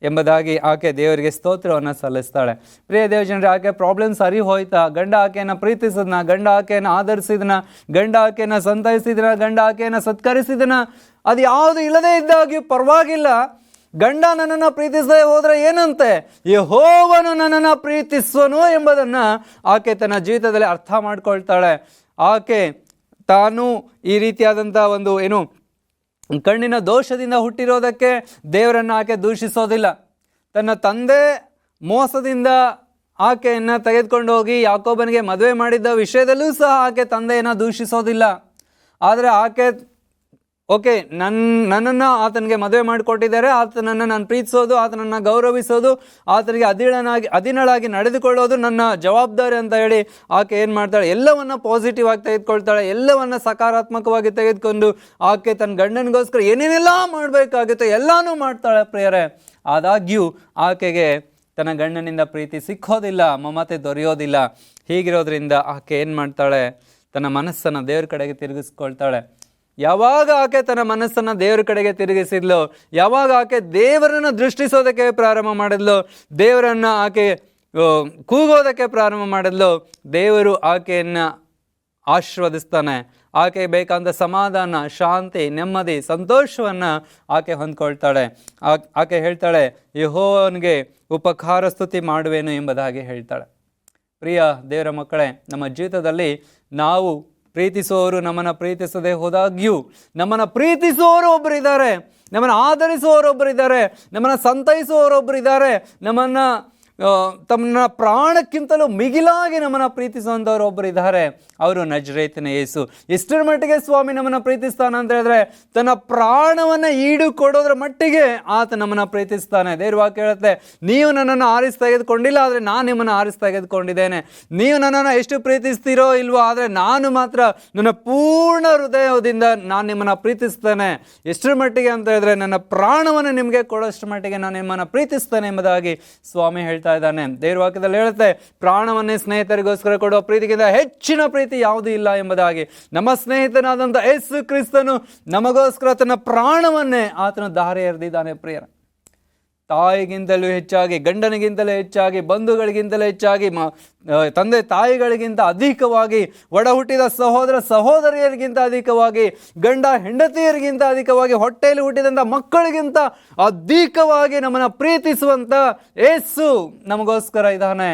ಎಂಬುದಾಗಿ ಆಕೆ ದೇವರಿಗೆ ಸ್ತೋತ್ರವನ್ನು ಸಲ್ಲಿಸ್ತಾಳೆ. ಪ್ರಿಯ ದೇವಜನರೇ, ಆಕೆ ಪ್ರಾಬ್ಲಮ್ ಸರಿ ಹೋಯ್ತಾ? ಗಂಡ ಆಕೆಯನ್ನು ಪ್ರೀತಿಸಿದ್ನ, ಗಂಡ ಆಕೆಯನ್ನು ಆಧರಿಸಿದನ, ಗಂಡ ಆಕೆಯನ್ನು ಸಂತೈಸಿದನ, ಗಂಡ ಆಕೆಯನ್ನು ಸತ್ಕರಿಸಿದನ, ಅದು ಯಾವುದು ಇಲ್ಲದೇ ಇದ್ದಾಗ್ಯೂ ಪರವಾಗಿಲ್ಲ. ಗಂಡ ನನ್ನನ್ನು ಪ್ರೀತಿಸದೆ ಹೋದರೆ ಏನಂತೆ? ಯೆಹೋವನು ನನ್ನನ್ನು ಪ್ರೀತಿಸುವನು ಎಂಬುದನ್ನು ಆಕೆ ತನ್ನ ಜೀವಿತದಲ್ಲಿ ಅರ್ಥ ಮಾಡ್ಕೊಳ್ತಾಳೆ. ಆಕೆ ತಾನು ಈ ರೀತಿಯಾದಂಥ ಒಂದು ಕಣ್ಣಿನ ದೋಷದಿಂದ ಹುಟ್ಟಿರೋದಕ್ಕೆ ದೇವರನ್ನು ಆಕೆ ದೂಷಿಸೋದಿಲ್ಲ. ತನ್ನ ತಂದೆ ಮೋಸದಿಂದ ಆಕೆಯನ್ನು ತೆಗೆದುಕೊಂಡು ಹೋಗಿ ಯಾಕೋಬನಿಗೆ ಮದುವೆ ಮಾಡಿದ್ದ ವಿಷಯದಲ್ಲೂ ಸಹ ಆಕೆ ತಂದೆಯನ್ನು ದೂಷಿಸೋದಿಲ್ಲ. ಆದರೆ ಆಕೆ ಓಕೆ, ನನ್ನನ್ನು ಆತನಿಗೆ ಮದುವೆ ಮಾಡಿಕೊಟ್ಟಿದ್ದಾರೆ, ಆತನನ್ನು ನಾನು ಪ್ರೀತಿಸೋದು, ಆತನನ್ನು ಗೌರವಿಸೋದು, ಆತನಿಗೆ ಅಧೀನಳಾಗಿ ನಡೆದುಕೊಳ್ಳೋದು ನನ್ನ ಜವಾಬ್ದಾರಿ ಅಂತ ಹೇಳಿ ಆಕೆ ಏನು ಮಾಡ್ತಾಳೆ? ಎಲ್ಲವನ್ನು ಪಾಸಿಟಿವ್ ಆಗಿ ತೆಗೆದುಕೊಳ್ತಾಳೆ, ಎಲ್ಲವನ್ನು ಸಕಾರಾತ್ಮಕವಾಗಿ ತೆಗೆದುಕೊಂಡು ಆಕೆ ತನ್ನ ಗಂಡನಿಗೋಸ್ಕರ ಏನೇನೆಲ್ಲ ಮಾಡಬೇಕಾಗಿತ್ತು ಎಲ್ಲನೂ ಮಾಡ್ತಾಳೆ ಪ್ರಿಯರೇ. ಆದಾಗ್ಯೂ ಆಕೆಗೆ ತನ್ನ ಗಂಡನಿಂದ ಪ್ರೀತಿ ಸಿಕ್ಕೋದಿಲ್ಲ, ಮಮತೆ ದೊರೆಯೋದಿಲ್ಲ. ಹೀಗಿರೋದ್ರಿಂದ ಆಕೆ ಏನು ಮಾಡ್ತಾಳೆ? ತನ್ನ ಮನಸ್ಸನ್ನು ದೇವ್ರ ಕಡೆಗೆ ತಿರುಗಿಸ್ಕೊಳ್ತಾಳೆ. ಯಾವಾಗ ಆಕೆ ತನ್ನ ಮನಸ್ಸನ್ನು ದೇವರ ಕಡೆಗೆ ತಿರುಗಿಸಿದ್ಲು, ಯಾವಾಗ ಆಕೆ ದೇವರನ್ನು ದೃಷ್ಟಿಸೋದಕ್ಕೆ ಪ್ರಾರಂಭ ಮಾಡಿದ್ಲು, ದೇವರನ್ನು ಆಕೆ ಕೂಗೋದಕ್ಕೆ ಪ್ರಾರಂಭ ಮಾಡಿದ್ಲು, ದೇವರು ಆಕೆಯನ್ನು ಆಶೀರ್ವದಿಸ್ತಾನೆ. ಆಕೆ ಬೇಕಾದ ಸಮಾಧಾನ, ಶಾಂತಿ, ನೆಮ್ಮದಿ, ಸಂತೋಷವನ್ನು ಆಕೆ ಹೊಂದ್ಕೊಳ್ತಾಳೆ. ಆಕೆ ಹೇಳ್ತಾಳೆ, ಯೆಹೋವನಿಗೆ ಉಪಕಾರ ಸ್ತುತಿ ಮಾಡುವೆನು ಎಂಬುದಾಗಿ ಹೇಳ್ತಾಳೆ. ಪ್ರಿಯ ದೇವರ ಮಕ್ಕಳೇ, ನಮ್ಮ ಜೀವಿತದಲ್ಲಿ ನಾವು ಪ್ರೀತಿಸುವವರು ನಮ್ಮನ್ನು ಪ್ರೀತಿಸದೆ ಹೋದಾಗ್ಯೂ ನಮ್ಮನ್ನು ಪ್ರೀತಿಸುವವರು ಒಬ್ಬರಿದ್ದಾರೆ, ನಮ್ಮನ್ನು ಆಧರಿಸುವವರೊಬ್ಬರಿದ್ದಾರೆ, ನಮ್ಮನ್ನು ಸಂತೈಸುವವರೊಬ್ಬರಿದ್ದಾರೆ, ನಮ್ಮನ್ನು ತಮ್ಮ ಪ್ರಾಣಕ್ಕಿಂತಲೂ ಮಿಗಿಲಾಗಿ ನಮ್ಮನ್ನು ಪ್ರೀತಿಸುವಂಥವ್ರು ಒಬ್ಬರಿದ್ದಾರೆ. ಅವರು ನಜರೇತಿನ ಯೇಸು. ಎಷ್ಟರ ಮಟ್ಟಿಗೆ ಸ್ವಾಮಿ ನಮ್ಮನ್ನು ಪ್ರೀತಿಸ್ತಾನೆ ಅಂತ ಹೇಳಿದ್ರೆ, ತನ್ನ ಪ್ರಾಣವನ್ನು ಈಡು ಕೊಡೋದ್ರ ಮಟ್ಟಿಗೆ ಆತ ನಮ್ಮನ್ನು ಪ್ರೀತಿಸ್ತಾನೆ. ದೇವ್ರ ವಾಕ್ಯ ಹೇಳುತ್ತೆ, ನೀವು ನನ್ನನ್ನು ಆರಿಸಿ ತೆಗೆದುಕೊಂಡಿಲ್ಲ, ಆದರೆ ನಾನು ನಿಮ್ಮನ್ನು ಆರಿಸಿ ತೆಗೆದುಕೊಂಡಿದ್ದೇನೆ. ನೀವು ನನ್ನನ್ನು ಎಷ್ಟು ಪ್ರೀತಿಸ್ತೀರೋ ಇಲ್ವೋ, ಆದರೆ ನಾನು ಮಾತ್ರ ನನ್ನ ಪೂರ್ಣ ಹೃದಯದಿಂದ ನಾನು ನಿಮ್ಮನ್ನು ಪ್ರೀತಿಸ್ತೇನೆ. ಎಷ್ಟರ ಮಟ್ಟಿಗೆ ಅಂತ ಹೇಳಿದ್ರೆ, ನನ್ನ ಪ್ರಾಣವನ್ನು ನಿಮಗೆ ಕೊಡೋಷ್ಟು ಮಟ್ಟಿಗೆ ನಾನು ನಿಮ್ಮನ್ನು ಪ್ರೀತಿಸ್ತೇನೆ ಎಂಬುದಾಗಿ ಸ್ವಾಮಿ ಹೇಳ್ತಾ ಇದ್ದಾನೆ. ದೇವ್ರ ವಾಕ್ಯದಲ್ಲಿ ಹೇಳುತ್ತೆ, ಪ್ರಾಣವನ್ನೇ ಸ್ನೇಹಿತರಿಗೋಸ್ಕರ ಕೊಡುವ ಪ್ರೀತಿಗಿಂತ ಹೆಚ್ಚಿನ ಪ್ರೀತಿ ಯಾವುದೂ ಇಲ್ಲ ಎಂಬುದಾಗಿ. ನಮ್ಮ ಸ್ನೇಹಿತನಾದಂಥ ಯೇಸು ಕ್ರಿಸ್ತನು ನಮಗೋಸ್ಕರ ತನ್ನ ಪ್ರಾಣವನ್ನೇ ಆತನ ದಾರಿ ಎರೆದಿದ್ದಾನೆ. ಪ್ರಿಯರ, ತಾಯಿಗಿಂತಲೂ ಹೆಚ್ಚಾಗಿ, ಗಂಡನಿಗಿಂತಲೂ ಹೆಚ್ಚಾಗಿ, ಬಂಧುಗಳಿಗಿಂತಲೂ ಹೆಚ್ಚಾಗಿ, ತಂದೆ ತಾಯಿಗಳಿಗಿಂತ ಅಧಿಕವಾಗಿ, ಒಡ ಹುಟ್ಟಿದ ಸಹೋದರ ಸಹೋದರಿಯರಿಗಿಂತ ಅಧಿಕವಾಗಿ, ಗಂಡ ಹೆಂಡತಿಯರಿಗಿಂತ ಅಧಿಕವಾಗಿ, ಹೊಟ್ಟೆಯಲ್ಲಿ ಹುಟ್ಟಿದಂಥ ಮಕ್ಕಳಿಗಿಂತ ಅಧಿಕವಾಗಿ ನಮ್ಮನ್ನು ಪ್ರೀತಿಸುವಂಥ ಯೇಸು ನಮಗೋಸ್ಕರ ಇದ್ದಾನೆ.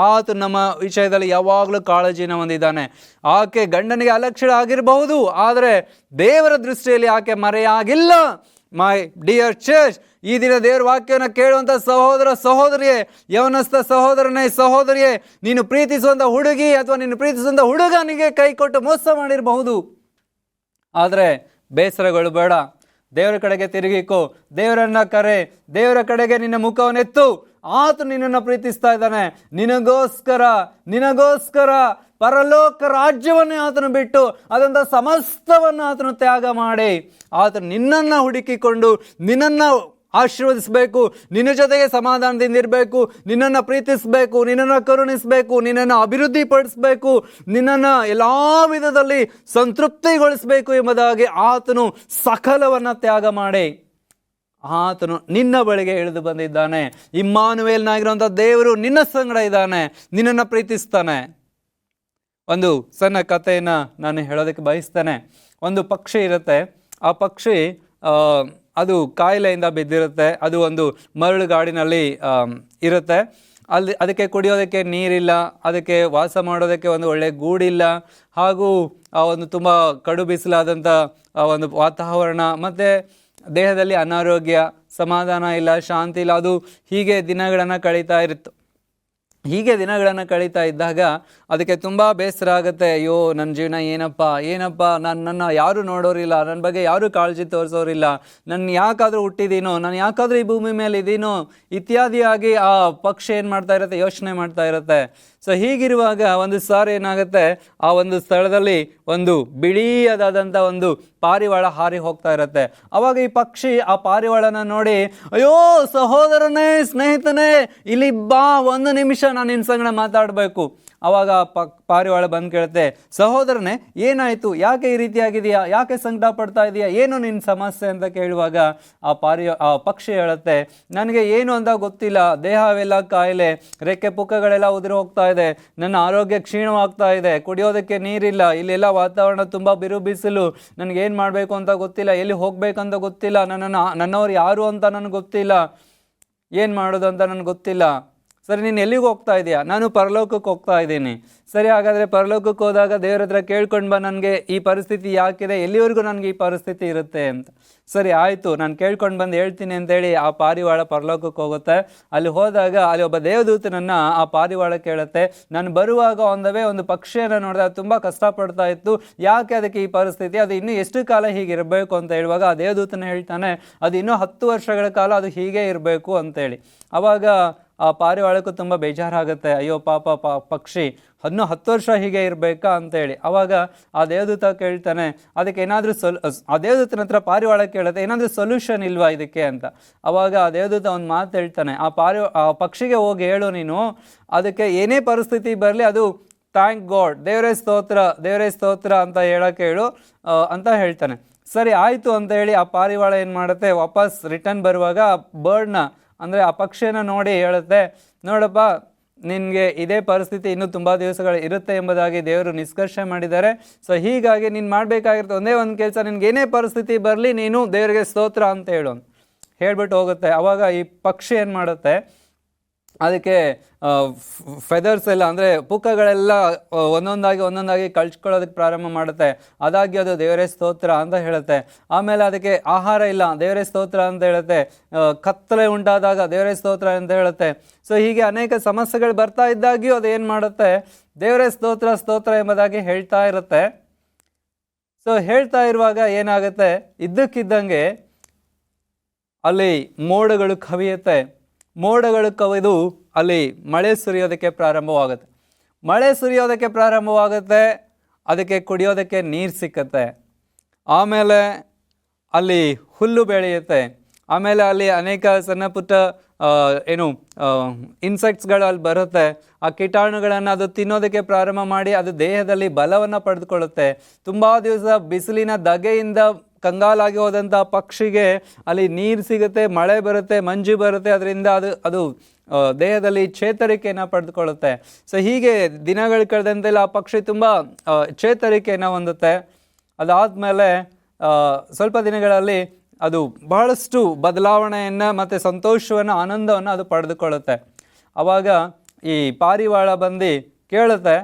ಆತ ನಮ್ಮ ವಿಷಯದಲ್ಲಿ ಯಾವಾಗಲೂ ಕಾಳಜಿನ ಹೊಂದಿದ್ದಾನೆ. ಆಕೆ ಗಂಡನಿಗೆ ಅಲಕ್ಷ್ಯ ಆಗಿರಬಹುದು, ಆದರೆ ದೇವರ ದೃಷ್ಟಿಯಲ್ಲಿ ಆಕೆ ಮರೆಯಾಗಿಲ್ಲ. ಮೈ ಡಿಯರ್ ಚರ್ಚ್, ಈ ದಿನ ದೇವರ ವಾಕ್ಯವನ್ನು ಕೇಳುವಂಥ ಸಹೋದರ ಸಹೋದರಿಯೇ, ಯವನಸ್ಥ ಸಹೋದರನೇ ಸಹೋದರಿಯೇ, ನೀನು ಪ್ರೀತಿಸುವಂಥ ಹುಡುಗಿ ಅಥವಾ ನೀನು ಪ್ರೀತಿಸುವಂಥ ಹುಡುಗನಿಗೆ ಕೈ ಕೊಟ್ಟು ಮೋಸ ಮಾಡಿರಬಹುದು, ಆದರೆ ಬೇಸರಗಳು ಬೇಡ. ದೇವರ ಕಡೆಗೆ ತಿರುಗಿಕೋ, ದೇವರನ್ನ ಕರೆ, ದೇವರ ಕಡೆಗೆ ನಿನ್ನ ಮುಖವನ್ನೆತ್ತು. ಆತ ನಿನ್ನನ್ನು ಪ್ರೀತಿಸ್ತಾ ಇದ್ದಾನೆ. ನಿನಗೋಸ್ಕರ ಪರಲೋಕ ರಾಜ್ಯವನ್ನೇ ಆತನು ಬಿಟ್ಟು ಅದಂಥ ಸಮಸ್ತವನ್ನು ಆತನು ತ್ಯಾಗ ಮಾಡಿ ಆತನು ನಿನ್ನನ್ನು ಹುಡುಕಿಕೊಂಡು ನಿನ್ನನ್ನು ಆಶೀರ್ವದಿಸಬೇಕು, ನಿನ್ನ ಜೊತೆಗೆ ಸಮಾಧಾನದಿಂದ ಇರಬೇಕು, ನಿನ್ನನ್ನು ಪ್ರೀತಿಸಬೇಕು, ನಿನ್ನನ್ನು ಕರುಣಿಸಬೇಕು, ನಿನ್ನನ್ನು ಅಭಿವೃದ್ಧಿಪಡಿಸಬೇಕು, ನಿನ್ನನ್ನು ಎಲ್ಲ ವಿಧದಲ್ಲಿ ಸಂತೃಪ್ತಿಗೊಳಿಸಬೇಕು ಎಂಬುದಾಗಿ ಆತನು ಸಕಲವನ್ನು ತ್ಯಾಗ ಮಾಡಿ ಆತನು ನಿನ್ನ ಬಳಿಗೆ ಇಳಿದು ಬಂದಿದ್ದಾನೆ. ಇಮ್ಮಾನುವೇಲ್ನಾಗಿರುವಂಥ ದೇವರು ನಿನ್ನ ಸಂಗಡ ಇದ್ದಾನೆ, ನಿನ್ನನ್ನು ಪ್ರೀತಿಸ್ತಾನೆ. ಒಂದು ಸಣ್ಣ ಕಥೆಯನ್ನು ನಾನು ಹೇಳೋದಕ್ಕೆ ಬಯಸ್ತೇನೆ. ಒಂದು ಪಕ್ಷಿ ಇರುತ್ತೆ. ಆ ಪಕ್ಷಿ ಅದು ಕಾಯಿಲೆಯಿಂದ ಬಿದ್ದಿರುತ್ತೆ. ಅದು ಒಂದು ಮರಳುಗಾಡಿನಲ್ಲಿ ಇರುತ್ತೆ. ಅದಕ್ಕೆ ಕುಡಿಯೋದಕ್ಕೆ ನೀರಿಲ್ಲ, ಅದಕ್ಕೆ ವಾಸ ಮಾಡೋದಕ್ಕೆ ಒಂದು ಒಳ್ಳೆಯ ಗೂಡಿಲ್ಲ, ಹಾಗೂ ಒಂದು ತುಂಬ ಕಡು ಬಿಸಿಲಾದಂಥ ಒಂದು ವಾತಾವರಣ, ಮತ್ತು ದೇಹದಲ್ಲಿ ಅನಾರೋಗ್ಯ, ಸಮಾಧಾನ ಇಲ್ಲ, ಶಾಂತಿ ಇಲ್ಲ. ಅದು ಹೀಗೆ ದಿನಗಳನ್ನು ಕಳೀತಾ ಇದ್ದಾಗ ಅದಕ್ಕೆ ತುಂಬ ಬೇಸರ ಆಗುತ್ತೆ. ಅಯ್ಯೋ, ನನ್ನ ಜೀವನ ಏನಪ್ಪ, ನನ್ನ ಯಾರೂ ನೋಡೋರಿಲ್ಲ, ನನ್ನ ಬಗ್ಗೆ ಯಾರೂ ಕಾಳಜಿ ತೋರಿಸೋರಿಲ್ಲ, ನಾನು ಯಾಕಾದರೂ ಹುಟ್ಟಿದ್ದೀನೋ, ನಾನು ಯಾಕಾದರೂ ಈ ಭೂಮಿ ಮೇಲೆ ಇದ್ದೀನೋ ಇತ್ಯಾದಿಯಾಗಿ ಆ ಪಕ್ಷಿ ಏನು ಮಾಡ್ತಾ ಇರುತ್ತೆ, ಯೋಚನೆ ಮಾಡ್ತಾ ಇರುತ್ತೆ. ಸೊ ಹೀಗಿರುವಾಗ ಒಂದು ಸಾರಿ ಏನಾಗುತ್ತೆ, ಆ ಒಂದು ಸ್ಥಳದಲ್ಲಿ ಒಂದು ಬಿಳಿಯದಾದಂಥ ಒಂದು ಪಾರಿವಾಳ ಹಾರಿ ಹೋಗ್ತಾ ಇರುತ್ತೆ. ಅವಾಗ ಈ ಪಕ್ಷಿ ಆ ಪಾರಿವಾಳನ ನೋಡಿ, ಅಯ್ಯೋ ಸಹೋದರನೇ, ಸ್ನೇಹಿತನೇ, ಇಲ್ಲಿ ಬಾ, ಒಂದು ನಿಮಿಷ ನಾನು ನಿನ್ನ ಸಂಗಡ ಮಾತಾಡಬೇಕು. ಆವಾಗ ಪಾರಿವಾಳ ಬಂದು ಕೇಳುತ್ತೆ, ಸಹೋದರನೇ ಏನಾಯಿತು, ಯಾಕೆ ಈ ರೀತಿಯಾಗಿದೆಯಾ, ಯಾಕೆ ಸಂಕಟ ಪಡ್ತಾ ಇದೆಯಾ, ಏನು ನಿನ್ನ ಸಮಸ್ಯೆ ಅಂತ ಕೇಳುವಾಗ ಆ ಪಕ್ಷಿ ಹೇಳುತ್ತೆ, ನನಗೆ ಏನು ಅಂತ ಗೊತ್ತಿಲ್ಲ, ದೇಹವೆಲ್ಲ ಕಾಯಿಲೆ, ರೆಕ್ಕೆ ಪುಕ್ಕಗಳೆಲ್ಲ ಉದುರಿ ಹೋಗ್ತಾ ಇದೆ, ನನ್ನ ಆರೋಗ್ಯ ಕ್ಷೀಣವಾಗ್ತಾ ಇದೆ, ಕುಡಿಯೋದಕ್ಕೆ ನೀರಿಲ್ಲ, ಇಲ್ಲೆಲ್ಲ ವಾತಾವರಣ ತುಂಬ ಬಿರು ಬಿಸಿಲು, ನನಗೇನು ಮಾಡಬೇಕು ಅಂತ ಗೊತ್ತಿಲ್ಲ, ಎಲ್ಲಿ ಹೋಗ್ಬೇಕಂತ ಗೊತ್ತಿಲ್ಲ, ನನ್ನವ್ರು ಯಾರು ಅಂತ ನನಗೆ ಗೊತ್ತಿಲ್ಲ, ಏನು ಮಾಡೋದು ಅಂತ ನನಗೆ ಗೊತ್ತಿಲ್ಲ. ಸರಿ, ನೀನು ಎಲ್ಲಿಗೆ ಹೋಗ್ತಾ ಇದೆಯಾ? ನಾನು ಪರಲೋಕಕ್ಕೆ ಹೋಗ್ತಾ ಇದ್ದೀನಿ. ಸರಿ, ಹಾಗಾದರೆ ಪರಲೋಕಕ್ಕೆ ಹೋದಾಗ ದೇವ್ರ ಹತ್ರ ಕೇಳ್ಕೊಂಡು ಬಾ, ನನಗೆ ಈ ಪರಿಸ್ಥಿತಿ ಯಾಕಿದೆ, ಎಲ್ಲಿವರೆಗೂ ನನಗೆ ಈ ಪರಿಸ್ಥಿತಿ ಇರುತ್ತೆ ಅಂತ. ಸರಿ ಆಯಿತು, ನಾನು ಕೇಳ್ಕೊಂಡು ಬಂದು ಹೇಳ್ತೀನಿ ಅಂತೇಳಿ ಆ ಪಾರಿವಾಳ ಪರಲೋಕಕ್ಕೆ ಹೋಗುತ್ತೆ. ಅಲ್ಲಿ ಹೋದಾಗ ಅಲ್ಲಿ ಒಬ್ಬ ದೇವದೂತನನ್ನು ಆ ಪಾರಿವಾಳ ಕೇಳುತ್ತೆ, ನಾನು ಬರುವಾಗ ಒಂದು ಪಕ್ಷಿಯನ್ನು ನೋಡಿದೆ, ಅದು ತುಂಬ ಕಷ್ಟಪಡ್ತಾ ಇತ್ತು, ಯಾಕೆ ಅದಕ್ಕೆ ಈ ಪರಿಸ್ಥಿತಿ, ಅದು ಇನ್ನೂ ಎಷ್ಟು ಕಾಲ ಹೀಗಿರಬೇಕು ಅಂತ ಹೇಳುವಾಗ ಆ ದೇವದೂತನ ಹೇಳ್ತಾನೆ, ಅದು ಇನ್ನೂ 10 ವರ್ಷಗಳ ಕಾಲ ಅದು ಹೀಗೆ ಇರಬೇಕು ಅಂತೇಳಿ. ಆವಾಗ ಆ ಪಾರಿವಾಳಕ್ಕೂ ತುಂಬ ಬೇಜಾರಾಗುತ್ತೆ, ಅಯ್ಯೋ ಪಾಪ ಪಕ್ಷಿ 10 ವರ್ಷ ಹೀಗೆ ಇರಬೇಕಾ ಅಂತೇಳಿ. ಆವಾಗ ಆ ದೇವದೂತ ಕೇಳ್ತಾನೆ, ಅದಕ್ಕೆ ಏನಾದರೂ ಆ ದೇವದೂತನ ಹತ್ರ ಪಾರಿವಾಳ ಕೇಳುತ್ತೆ, ಏನಾದರೂ ಸೊಲ್ಯೂಷನ್ ಇಲ್ವಾ ಇದಕ್ಕೆ ಅಂತ. ಆವಾಗ ಆ ದೇವದೂತ ಒಂದು ಮಾತು ಹೇಳ್ತಾನೆ, ಆ ಪಕ್ಷಿಗೆ ಹೋಗಿ ಹೇಳು, ನೀನು ಅದಕ್ಕೆ ಏನೇ ಪರಿಸ್ಥಿತಿ ಬರಲಿ ಅದು ಥ್ಯಾಂಕ್ ಗಾಡ್, ದೇವರೇ ಸ್ತೋತ್ರ ಅಂತ ಹೇಳೋಕ್ಕೆ ಹೇಳು ಅಂತ ಹೇಳ್ತಾನೆ. ಸರಿ ಆಯಿತು ಅಂತ ಹೇಳಿ ಆ ಪಾರಿವಾಳ ಏನು ಮಾಡುತ್ತೆ, ವಾಪಸ್ ರಿಟರ್ನ್ ಬರುವಾಗ ಆ ಬರ್ಡ್ನ ಅಂದರೆ ಆ ಪಕ್ಷಿಯನ್ನು ನೋಡಿ ಹೇಳುತ್ತೆ, ನೋಡಪ್ಪ, ನಿನಗೆ ಇದೇ ಪರಿಸ್ಥಿತಿ ಇನ್ನೂ ತುಂಬ ದಿವಸಗಳು ಇರುತ್ತೆ ಎಂಬುದಾಗಿ ದೇವರು ನಿಷ್ಕರ್ಷೆ ಮಾಡಿದ್ದಾರೆ. ಸೊ ಹೀಗಾಗಿ ನೀನು ಮಾಡಬೇಕಾಗಿರುತ್ತೆ ಒಂದೇ ಒಂದು ಕೆಲಸ, ನಿನಗೆ ಏನೇ ಪರಿಸ್ಥಿತಿ ಬರಲಿ ನೀನು ದೇವರಿಗೆ ಸ್ತೋತ್ರ ಅಂತ ಹೇಳ್ಬಿಟ್ಟು ಹೋಗುತ್ತೆ. ಆವಾಗ ಈ ಪಕ್ಷಿ ಏನು ಮಾಡುತ್ತೆ, ಅದಕ್ಕೆ ಫೆದರ್ಸ್ ಎಲ್ಲ ಅಂದರೆ ಪುಕ್ಕಗಳೆಲ್ಲ ಒಂದೊಂದಾಗಿ ಕಳ್ಸ್ಕೊಳ್ಳೋದಕ್ಕೆ ಪ್ರಾರಂಭ ಮಾಡುತ್ತೆ. ಅದಾಗಿ ಅದು ದೇವರೇ ಸ್ತೋತ್ರ ಅಂತ ಹೇಳುತ್ತೆ. ಆಮೇಲೆ ಅದಕ್ಕೆ ಆಹಾರ ಇಲ್ಲ, ದೇವರೇ ಸ್ತೋತ್ರ ಅಂತ ಹೇಳುತ್ತೆ. ಕತ್ತಲೆ ಉಂಟಾದಾಗ ದೇವರೇ ಸ್ತೋತ್ರ ಅಂತ ಹೇಳುತ್ತೆ. ಸೊ ಹೀಗೆ ಅನೇಕ ಸಮಸ್ಯೆಗಳು ಬರ್ತಾ ಇದ್ದಾಗ್ಯೂ ಅದು ಏನು ಮಾಡುತ್ತೆ, ದೇವರೇ ಸ್ತೋತ್ರ ಎಂಬುದಾಗಿ ಹೇಳ್ತಾ ಇರುತ್ತೆ. ಸೊ ಹೇಳ್ತಾ ಇರುವಾಗ ಏನಾಗುತ್ತೆ, ಇದ್ದಕ್ಕಿದ್ದಂಗೆ ಅಲ್ಲಿ ಮೋಡಗಳು ಕವಿಯುತ್ತೆ. ಮೋಡಗಳು ಕವಿದು ಅಲ್ಲಿ ಮಳೆ ಸುರಿಯೋದಕ್ಕೆ ಪ್ರಾರಂಭವಾಗುತ್ತೆ. ಅದಕ್ಕೆ ಕುಡಿಯೋದಕ್ಕೆ ನೀರು ಸಿಕ್ಕತ್ತೆ. ಆಮೇಲೆ ಅಲ್ಲಿ ಹುಲ್ಲು ಬೆಳೆಯುತ್ತೆ. ಆಮೇಲೆ ಅಲ್ಲಿ ಅನೇಕ ಸಣ್ಣ ಪುಟ್ಟ ಇನ್ಸೆಕ್ಟ್ಸ್ಗಳು ಅಲ್ಲಿ ಬರುತ್ತೆ. ಆ ಕೀಟಾಣುಗಳನ್ನು ಅದು ತಿನ್ನೋದಕ್ಕೆ ಪ್ರಾರಂಭ ಮಾಡಿ ಅದು ದೇಹದಲ್ಲಿ ಬಲವನ್ನು ಪಡೆದುಕೊಳ್ಳುತ್ತೆ. ತುಂಬ ದಿವಸ ಬಿಸಿಲಿನ ಧಗೆಯಿಂದ ಕಂಗಾಲಾಗಿ ಹೋದಂಥ ಪಕ್ಷಿಗೆ ಅಲ್ಲಿ ನೀರು ಸಿಗುತ್ತೆ, ಮಳೆ ಬರುತ್ತೆ, ಮಂಜು ಬರುತ್ತೆ. ಅದರಿಂದ ಅದು ದೇಹದಲ್ಲಿ ಚೇತರಿಕೆಯನ್ನು ಪಡೆದುಕೊಳ್ಳುತ್ತೆ. ಸೊ ಹೀಗೆ ದಿನಗಳು ಕಳೆದಂತೆಲ್ಲ ಆ ಪಕ್ಷಿ ತುಂಬ ಚೇತರಿಕೆಯನ್ನು ಹೊಂದುತ್ತೆ. ಅದಾದಮೇಲೆ ಸ್ವಲ್ಪ ದಿನಗಳಲ್ಲಿ ಅದು ಬಹಳಷ್ಟು ಬದಲಾವಣೆಯನ್ನು ಮತ್ತು ಸಂತೋಷವನ್ನು, ಆನಂದವನ್ನು ಅದು ಪಡೆದುಕೊಳ್ಳುತ್ತೆ. ಆವಾಗ ಈ ಪಾರಿವಾಳ ಬಂದು ಕೇಳುತ್ತೆ,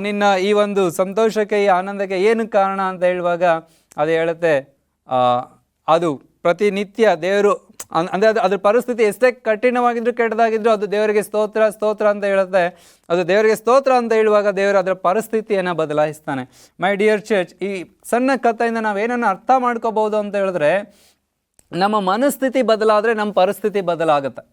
ನಿನ್ನ ಈ ಒಂದು ಸಂತೋಷಕ್ಕೆ, ಈ ಆನಂದಕ್ಕೆ ಏನು ಕಾರಣ ಅಂತ ಹೇಳುವಾಗ ಅದು ಹೇಳುತ್ತೆ, ಅದು ಪ್ರತಿನಿತ್ಯ ದೇವರು ಅಂದರೆ ಅದ್ರ ಪರಿಸ್ಥಿತಿ ಎಷ್ಟೇ ಕಠಿಣವಾಗಿದ್ರು ಕೆಟ್ಟದಾಗಿದ್ರು ಅದು ದೇವರಿಗೆ ಸ್ತೋತ್ರ ಅಂತ ಹೇಳುತ್ತೆ. ಅದು ದೇವರಿಗೆ ಸ್ತೋತ್ರ ಅಂತ ಹೇಳುವಾಗ ದೇವರು ಅದರ ಪರಿಸ್ಥಿತಿಯನ್ನು ಬದಲಾಯಿಸ್ತಾನೆ. ಮೈ ಡಿಯರ್ ಚರ್ಚ್, ಈ ಸಣ್ಣ ಕಥೆಯಿಂದ ನಾವೇನನ್ನು ಅರ್ಥ ಮಾಡ್ಕೋಬಹುದು ಅಂತ ಹೇಳಿದ್ರೆ, ನಮ್ಮ ಮನಸ್ಥಿತಿ ಬದಲಾದರೆ ನಮ್ಮ ಪರಿಸ್ಥಿತಿ ಬದಲಾಗುತ್ತೆ.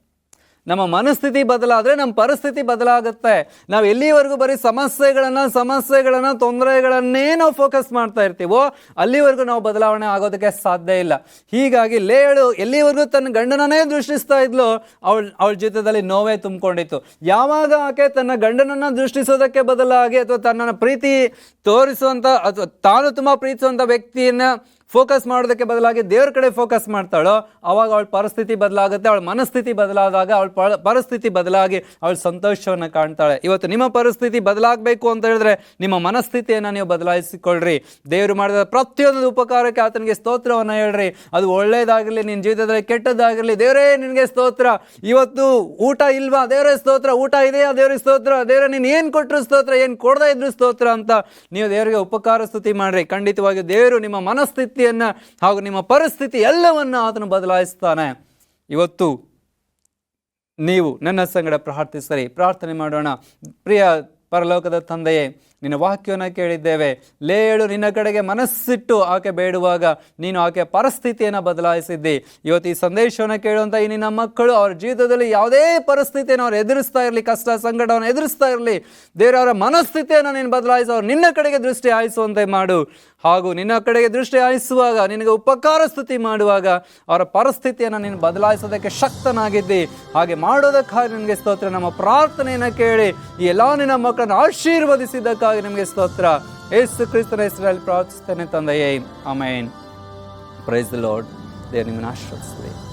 ನಮ್ಮ ಮನಸ್ಥಿತಿ ಬದಲಾದರೆ ನಮ್ಮ ಪರಿಸ್ಥಿತಿ ಬದಲಾಗುತ್ತೆ. ನಾವು ಎಲ್ಲಿವರೆಗೂ ಬರೀ ಸಮಸ್ಯೆಗಳನ್ನು ತೊಂದರೆಗಳನ್ನೇ ನಾವು ಫೋಕಸ್ ಮಾಡ್ತಾ ಇರ್ತೀವೋ ಅಲ್ಲಿವರೆಗೂ ನಾವು ಬದಲಾವಣೆ ಆಗೋದಕ್ಕೆ ಸಾಧ್ಯ ಇಲ್ಲ. ಹೀಗಾಗಿ ಲೇಳು ಎಲ್ಲಿವರೆಗೂ ತನ್ನ ಗಂಡನನ್ನೇ ದೃಷ್ಟಿಸ್ತಾ ಇದ್ಲು, ಅವಳ ಜೀವಿತದಲ್ಲಿ ನೋವೇ ತುಂಬಿಕೊಂಡಿತ್ತು. ಯಾವಾಗ ಆಕೆ ತನ್ನ ಗಂಡನನ್ನು ದೃಷ್ಟಿಸೋದಕ್ಕೆ ಬದಲಾಗಿ ಅಥವಾ ತನ್ನನ್ನು ಪ್ರೀತಿ ತೋರಿಸುವಂಥ ಅಥವಾ ತಾನು ತುಂಬ ಪ್ರೀತಿಸುವಂಥ ವ್ಯಕ್ತಿಯನ್ನು ಫೋಕಸ್ ಮಾಡೋದಕ್ಕೆ ಬದಲಾಗಿ ದೇವ್ರ ಕಡೆ ಫೋಕಸ್ ಮಾಡ್ತಾಳೋ ಆವಾಗ ಅವಳ ಪರಿಸ್ಥಿತಿ ಬದಲಾಗುತ್ತೆ. ಅವಳ ಮನಸ್ಥಿತಿ ಬದಲಾದಾಗ ಅವಳ ಪರಿಸ್ಥಿತಿ ಬದಲಾಗಿ ಅವಳ ಸಂತೋಷವನ್ನು ಕಾಣ್ತಾಳೆ. ಇವತ್ತು ನಿಮ್ಮ ಪರಿಸ್ಥಿತಿ ಬದಲಾಗಬೇಕು ಅಂತ ಹೇಳಿದ್ರೆ ನಿಮ್ಮ ಮನಸ್ಥಿತಿಯನ್ನು ನೀವು ಬದಲಾಯಿಸಿಕೊಳ್ಳ್ರಿ. ದೇವರು ಮಾಡಿದ ಪ್ರತಿಯೊಂದು ಉಪಕಾರಕ್ಕೆ ಆತನಿಗೆ ಸ್ತೋತ್ರವನ್ನು ಹೇಳ್ರಿ. ಅದು ಒಳ್ಳೇದಾಗಿರಲಿ, ನಿನ್ನ ಜೀವಿತದಲ್ಲಿ ಕೆಟ್ಟದ್ದಾಗಿರಲಿ, ದೇವರೇ ನಿನಗೆ ಸ್ತೋತ್ರ. ಇವತ್ತು ಊಟ ಇಲ್ವಾ, ದೇವರೇ ಸ್ತೋತ್ರ. ಊಟ ಇದೆಯಾ, ದೇವರಿಗೆ ಸ್ತೋತ್ರ. ದೇವರೇ ನೀನು ಏನು ಕೊಟ್ಟರು ಸ್ತೋತ್ರ, ಏನು ಕೊಡದೇ ಇದ್ರು ಸ್ತೋತ್ರ ಅಂತ ನೀವು ದೇವರಿಗೆ ಉಪಕಾರ ಸ್ತುತಿ ಮಾಡ್ರಿ. ಖಂಡಿತವಾಗಿ ದೇವರು ನಿಮ್ಮ ಮನಸ್ಥಿತಿ ಹಾಗೂ ನಿಮ್ಮ ಪರಿಸ್ಥಿತಿ ಎಲ್ಲವನ್ನ ಆತನು ಬದಲಾಯಿಸ್ತಾನೆ. ಇವತ್ತು ನೀವು ನನ್ನ ಸಂಗಡ ಪ್ರಾರ್ಥಿಸರಿ. ಪ್ರಾರ್ಥನೆ ಮಾಡೋಣ. ಪ್ರಿಯ ಪರಲೋಕದ ತಂದೆಯೇ, ನಿನ್ನ ವಾಕ್ಯವನ್ನು ಕೇಳಿದ್ದೇವೆ. ಲೇಯಳು ನಿನ್ನ ಕಡೆಗೆ ಮನಸ್ಸಿಟ್ಟು ಆಕೆ ಬೇಡುವಾಗ ನೀನು ಆಕೆ ಪರಿಸ್ಥಿತಿಯನ್ನು ಬದಲಾಯಿಸಿದ್ದಿ. ಇವತ್ತು ಈ ಸಂದೇಶವನ್ನು ಕೇಳುವಂಥ ಈ ನಿನ್ನ ಮಕ್ಕಳು ಅವರ ಜೀವಿತದಲ್ಲಿ ಯಾವುದೇ ಪರಿಸ್ಥಿತಿಯನ್ನು ಅವ್ರು ಎದುರಿಸ್ತಾ ಇರಲಿ, ಕಷ್ಟ ಸಂಕಟವನ್ನು ಎದುರಿಸ್ತಾ ಇರಲಿ, ದೇವರ ಮನಸ್ಥಿತಿಯನ್ನು ನೀನು ಬದಲಾಯಿಸಿ ಅವ್ರು ನಿನ್ನ ಕಡೆಗೆ ದೃಷ್ಟಿ ಹಾಯಿಸುವಂತೆ ಮಾಡು. ಹಾಗೂ ನಿನ್ನ ಕಡೆಗೆ ದೃಷ್ಟಿ ಹಾಯಿಸುವಾಗ, ನಿನಗೆ ಉಪಕಾರ ಸ್ತುತಿ ಮಾಡುವಾಗ ಅವರ ಪರಿಸ್ಥಿತಿಯನ್ನು ನೀನು ಬದಲಾಯಿಸೋದಕ್ಕೆ ಶಕ್ತನಾಗಿದ್ದಿ. ಹಾಗೆ ಮಾಡೋದಕ್ಕಾಗಿ ನಿನಗೆ ಸ್ತೋತ್ರ. ನಮ್ಮ ಪ್ರಾರ್ಥನೆಯನ್ನು ಕೇಳಿ ಈ ಎಲ್ಲ ನಿನ್ನ ಮಕ್ಕಳನ್ನು ಆಶೀರ್ವದಿಸಿದ್ದಕ್ಕಾಗಿ ನಿಮಗೆ ಸ್ತೋತ್ರ. ಯೇಸು ಕ್ರಿಸ್ತನ ಹೆಸರಲ್ಲಿ ಪ್ರಾರ್ಥಿಸ್ತೇನೆ ತಂದೆಯೇ, ಆಮೆನ್. Price the lord. ದೇವರು ನಿಮ್ಮನ್ನು ಆಶೀರ್ವದಿಸಲಿ.